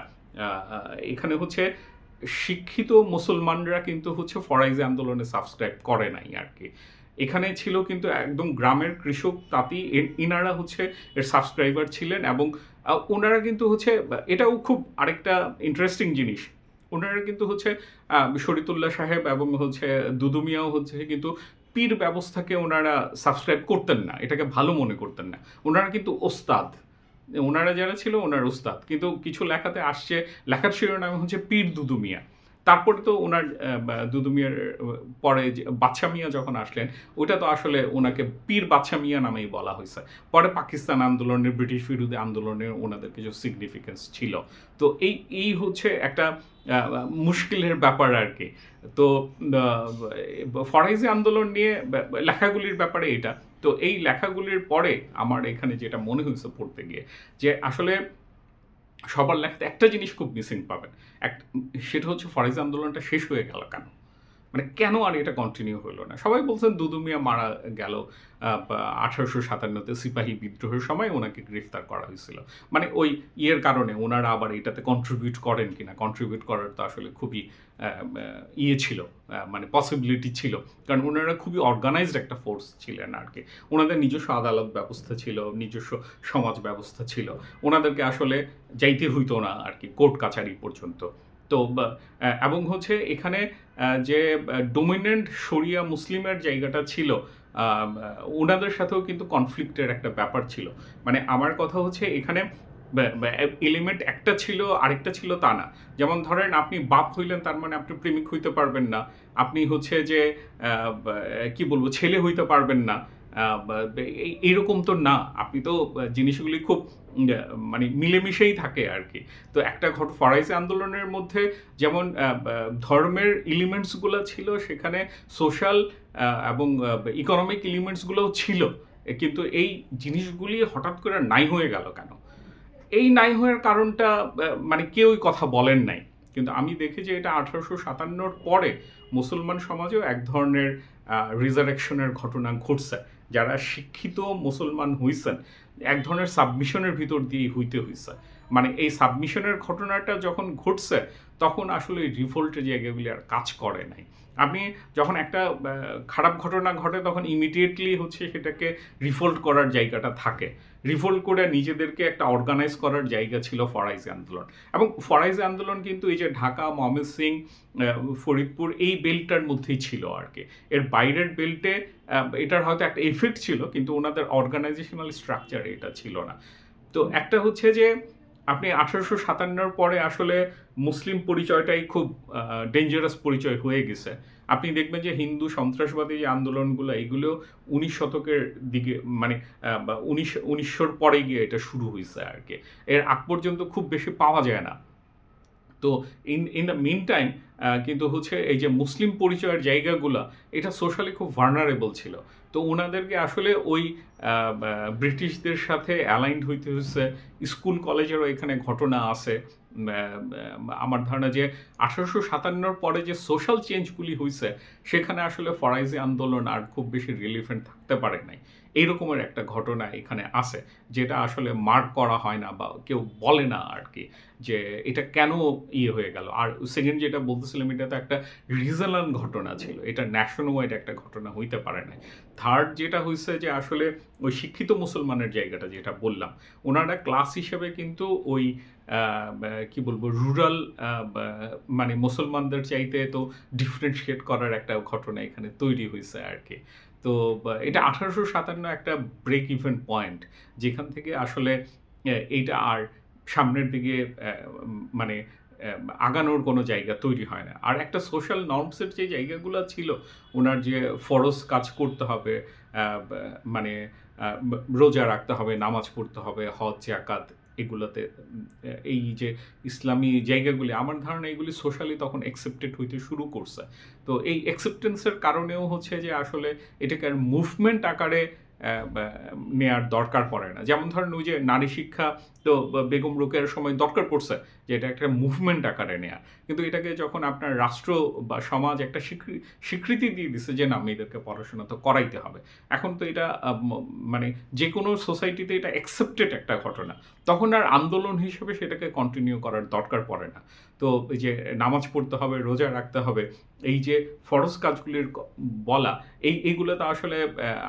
Speaker 1: এখানে হচ্ছে শিক্ষিত মুসলমানরা কিন্তু হচ্ছে ফরাইজি আন্দোলনে সাবস্ক্রাইব করে নাই আর কি। এখানে ছিল কিন্তু একদম গ্রামের কৃষক তাঁতি, ইনারা হচ্ছে এর সাবস্ক্রাইবার ছিলেন। এবং ওনারা কিন্তু হচ্ছে এটাও খুব আরেকটা ইন্টারেস্টিং জিনিস, ওনারা কিন্তু হচ্ছে শরীয়তুল্লাহ সাহেব এবং হচ্ছে দুদু মিয়াও হচ্ছে কিন্তু পীর ব্যবস্থাকে ওনারা সাবস্ক্রাইব করতেন না, এটাকে ভালো মনে করতেন না। ওনারা কিন্তু ওস্তাদ, ওনারা যারা ছিল ওনার ওস্তাদ, কিন্তু কিছু লেখাতে আসছে লেখার শিরোনাম হচ্ছে পীর দুদু মিয়া। তারপরে তো ওনার দুদু মিয়ার পরে বাদশা মিয়া যখন আসলেন, ওটা তো আসলে ওনাকে পীর বাদশা মিয়া নামেই বলা হয়েছে। পরে পাকিস্তান আন্দোলনের, ব্রিটিশ বিরোধী আন্দোলনের ওনাদের কিছু সিগনিফিকেন্স ছিল। তো এই হচ্ছে একটা মুশকিলের ব্যাপার আর কি। তো ফরাইজি আন্দোলন নিয়ে লেখাগুলির ব্যাপারে এটা। তো এই লেখাগুলির পরে আমার এখানে যেটা মনে হয়েছে পড়তে গিয়ে, যে আসলে সবার লেখাতে একটা জিনিস খুব মিসিং পাবেন, সেটা হচ্ছে ফরাইজি আন্দোলনটা শেষ হয়ে গেল কেন, মানে কেন আর এটা কন্টিনিউ হলো না। সবাই বলছেন দুদু মিয়া মারা গেল 1857-তে সিপাহী বিদ্রোহের সময় ওনাকে গ্রেফতার করা হয়েছিল, মানে ওই ইয়ের কারণে ওনারা আবার এটাতে কন্ট্রিবিউট করেন কিনা, কন্ট্রিবিউট করার তো আসলে খুবই ইয়ে ছিল, মানে পসিবিলিটি ছিল, কারণ ওনারা খুবই অর্গানাইজড একটা ফোর্স ছিলেন আর কি। ওনাদের নিজস্ব আদালত ব্যবস্থা ছিল, নিজস্ব সমাজ ব্যবস্থা ছিল, ওনাদেরকে আসলে যাইতে হইতো না আর কি কোর্ট কাছারি পর্যন্ত। তো এবং হচ্ছে এখানে যে ডোমিনেন্ট শরিয়া মুসলিমের জায়গাটা ছিল, ওনাদের সাথেও কিন্তু কনফ্লিক্টের একটা ব্যাপার ছিল। মানে আমার কথা হচ্ছে এখানে এলিমেন্ট একটা ছিল আরেকটা ছিল তা না। যেমন ধরেন আপনি বাপ হইলেন তার মানে আপনি প্রেমিক হইতে পারবেন না, আপনি হচ্ছে যে কি বলবো ছেলে হইতে পারবেন না, এইরকম তো না। আপনি তো জিনিসগুলি খুব মানে মিলেমিশেই থাকে আর কি। তো একটা ফরাইজি আন্দোলনের মধ্যে যেমন ধর্মের এলিমেন্টসগুলো ছিল, সেখানে সোশ্যাল এবং ইকোনমিক এলিমেন্টসগুলোও ছিল, কিন্তু এই জিনিসগুলি হঠাৎ করে নাই হয়ে গেল কেন? এই নাই হওয়ার কারণটা মানে কেউই কথা বলেন নাই। কিন্তু আমি দেখি যে এটা 1857-র পরে মুসলমান সমাজেও এক ধরনের রিজারেকশনের ঘটনা ঘটছে। যারা শিক্ষিত মুসলমান হইছেন এক ধরনের সাবমিশনের ভিতর দিয়ে হইতে হইছে। মানে এই সাবমিশনের ঘটনাটা যখন ঘটছে তখন আসলে এই রিভোল্টের জায়গাগুলি আর কাজ করে নাই। আপনি যখন একটা খারাপ ঘটনা ঘটে তখন ইমিডিয়েটলি হচ্ছে সেটাকে রিভোল্ট করার জায়গাটা থাকে। রিভোল্ট করে নিজেদেরকে একটা অর্গানাইজ করার জায়গা ছিল ফরাইজি আন্দোলন। এবং ফরাইজি আন্দোলন কিন্তু এই যে ঢাকা, ময়মনসিংহ, ফরিদপুর এই বেল্টটার মধ্যেই ছিল আর কি। এর বাইরের বেল্টে এটার হয়তো একটা এফেক্ট ছিল, কিন্তু ওনাদের অর্গানাইজেশনাল স্ট্রাকচার এটা ছিল না। তো একটা হচ্ছে যে আপনি 1857 পরে আসলে মুসলিম পরিচয়টাই খুব ডেঞ্জারাস পরিচয় হয়ে গেছে। আপনি দেখবেন যে হিন্দু সন্ত্রাসবাদী যে আন্দোলনগুলো এগুলো 19 শতকের দিকে মানে বা 1900-র পরে গিয়ে এটা শুরু হয়েছে আর কি। এর আগ পর্যন্ত খুব বেশি পাওয়া যায় না। তো ইন দ্য মিন টাইম কিন্তু হচ্ছে এই যে মুসলিম পরিচয়ের জায়গাগুলা এটা সোশ্যালি খুব ভার্নারেবল ছিল। তো ওনাদেরকে আসলে ওই ব্রিটিশদের সাথে অ্যালাইনড হইতে হচ্ছে। স্কুল কলেজেরও এখানে ঘটনা আছে। আমার ধারণা যে 1857 পরে যে সোশ্যাল চেঞ্জগুলি হইছে সেখানে আসলে ফরাইজি আন্দোলন আর খুব বেশি রিলিভেন্ট থাকতে পারে নাই। এইরকমের একটা ঘটনা এখানে আছে, যেটা আসলে মার্ক করা হয় না বা কেউ বলে না আর কি যে এটা কেন ইয়ে হয়ে গেল। আর সেকেন্ড যেটা বলতেছিলাম এটা তো একটা রিজনাল ঘটনা ছিল, এটা ন্যাশন ওয়াইড একটা ঘটনা হইতে পারে নাই। থার্ড যেটা হয়েছে যে আসলে ওই শিক্ষিত মুসলমানের জায়গাটা যেটা বললাম, ওনারা ক্লাস হিসেবে কিন্তু ওই কি বলবো রুরাল মানে মুসলমানদের চাইতে তো ডিফারেন্সিয়েট করার একটা ঘটনা এখানে তৈরি হয়েছে আর কি। তো এটা 1857 একটা ব্রেক ইভেন পয়েন্ট, যেখান থেকে আসলে এইটা আর সামনের দিকে মানে আগানোর কোনো জায়গা তৈরি হয় না। আর একটা সোশ্যাল নর্মসের যে জায়গাগুলো ছিল, ওনার যে ফরজ কাজ করতে হবে, মানে রোজা রাখতে হবে, নামাজ পড়তে হবে, হজ, যাকাত, এগুলোতে এই যে ইসলামী জায়গাগুলি, আমার ধারণা এগুলি সোশ্যালি তখন অ্যাকসেপ্টেড হইতে শুরু করছে। তো এই অ্যাকসেপ্টেন্সের কারণেও হচ্ছে যে আসলে এটাকে আর মুভমেন্ট আকারে নেয়ার দরকার পড়ে না। যেমন ধরেন ওই যে নারী শিক্ষা তো বেগম রোকেয়ার সময় দরকার পড়ছে যে এটা একটা মুভমেন্ট আকারে নেয়া। কিন্তু এটাকে যখন আপনার রাষ্ট্র বা সমাজ একটা স্বীকৃতি দিয়ে দিছে যে না মেয়েদেরকে পড়াশোনা তো করাইতে হবে, এখন তো এটা মানে যে কোনো সোসাইটিতে এটা অ্যাকসেপ্টেড একটা ঘটনা, তখন আর আন্দোলন হিসেবে সেটাকে কন্টিনিউ করার দরকার পড়ে না। তো এই যে নামাজ পড়তে হবে, রোজা রাখতে হবে, এই যে ফরজ কাজগুলির বলা, এইগুলো তো আসলে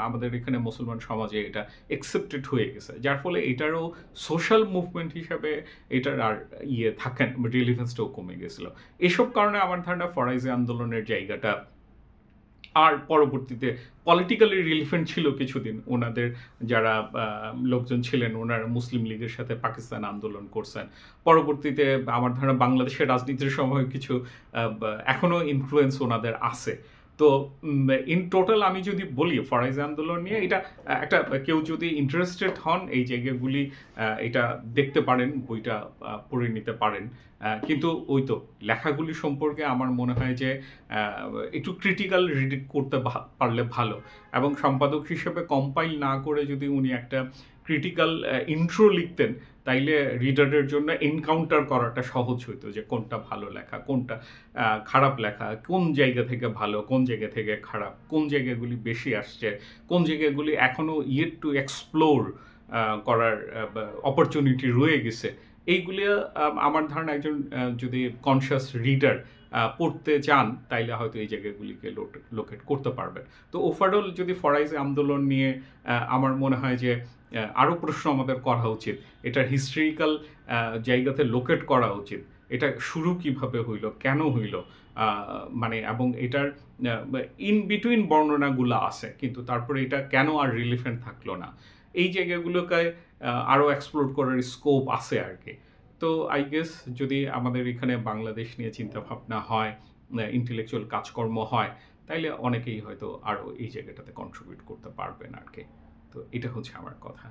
Speaker 1: আমাদের এখানে মুসলমান সমাজে এটা অ্যাকসেপ্টেড হয়ে গেছে, যার ফলে এটারও সোশ্যাল মুভমেন্ট হিসাবে এটার আর ইয়ে থাকেন, রিলিভেন্সটাও কমে গেছিলো। এসব কারণে আমার ধারণা ফরাইজি আন্দোলনের জায়গাটা আর পরবর্তীতে পলিটিক্যালি রিলিভেন্ট ছিল কিছুদিন। ওনাদের যারা লোকজন ছিলেন ওনারা মুসলিম লীগের সাথে পাকিস্তান আন্দোলন করছেন। পরবর্তীতে আমার ধারণা বাংলাদেশের রাজনীতির সময় কিছু এখনও ইনফ্লুয়েন্স ওনাদের আছে। তো ইন টোটাল আমি যদি বলি ফরাইজি আন্দোলন নিয়ে, এটা একটা কেউ যদি ইন্টারেস্টেড হন এই জায়গাগুলি এটা দেখতে পারেন, বইটা পড়ে নিতে পারেন। কিন্তু ওই তো লেখাগুলি সম্পর্কে আমার মনে হয় যে একটু ক্রিটিক্যাল রিড করতে পারলে ভালো, এবং সম্পাদক হিসেবে কম্পাইল না করে যদি উনি একটা ক্রিটিক্যাল ইন্ট্রো লিখতেন তাইলে রিডারের জন্য এনকাউন্টার করাটা সহজ হইতো, যে কোনটা ভালো লেখা, কোনটা খারাপ লেখা, কোন জায়গা থেকে ভালো, কোন জায়গা থেকে খারাপ, কোন জায়গাগুলি বেশি আসছে, কোন জায়গাগুলি এখনও ইয়েট টু এক্সপ্লোর করার অপরচুনিটি রয়ে গেছে। এইগুলি আমার ধারণা একজন যদি কনশাস রিডার পড়তে চান তাইলে হয়তো এই জায়গাগুলিকে লোকেট করতে পারবেন। তো ওভারঅল যদি ফরাইজি আন্দোলন নিয়ে আমার মনে হয় যে আরও প্রশ্ন আমাদের করা উচিত, এটার হিস্ট্রিক্যাল জায়গাতে লোকেট করা উচিত, এটা শুরু কিভাবে হইল, কেন হইল, মানে এবং এটার ইন বিটুইন বর্ণনাগুলো আছে, কিন্তু তারপরে এটা কেন আর রিলিভেন্ট থাকলো না, এই জায়গাগুলোকে আরও এক্সপ্লোর করার স্কোপ আছে আর কি। তো আই গেস যদি আমাদের এখানে বাংলাদেশ নিয়ে চিন্তাভাবনা হয়, ইন্টেলেকচুয়াল কাজকর্ম হয়, তাইলে অনেকেই হয়তো আরও এই জায়গাটাতে কন্ট্রিবিউট করতে পারবেন আর কি। তো এটা হচ্ছে আমার কথা।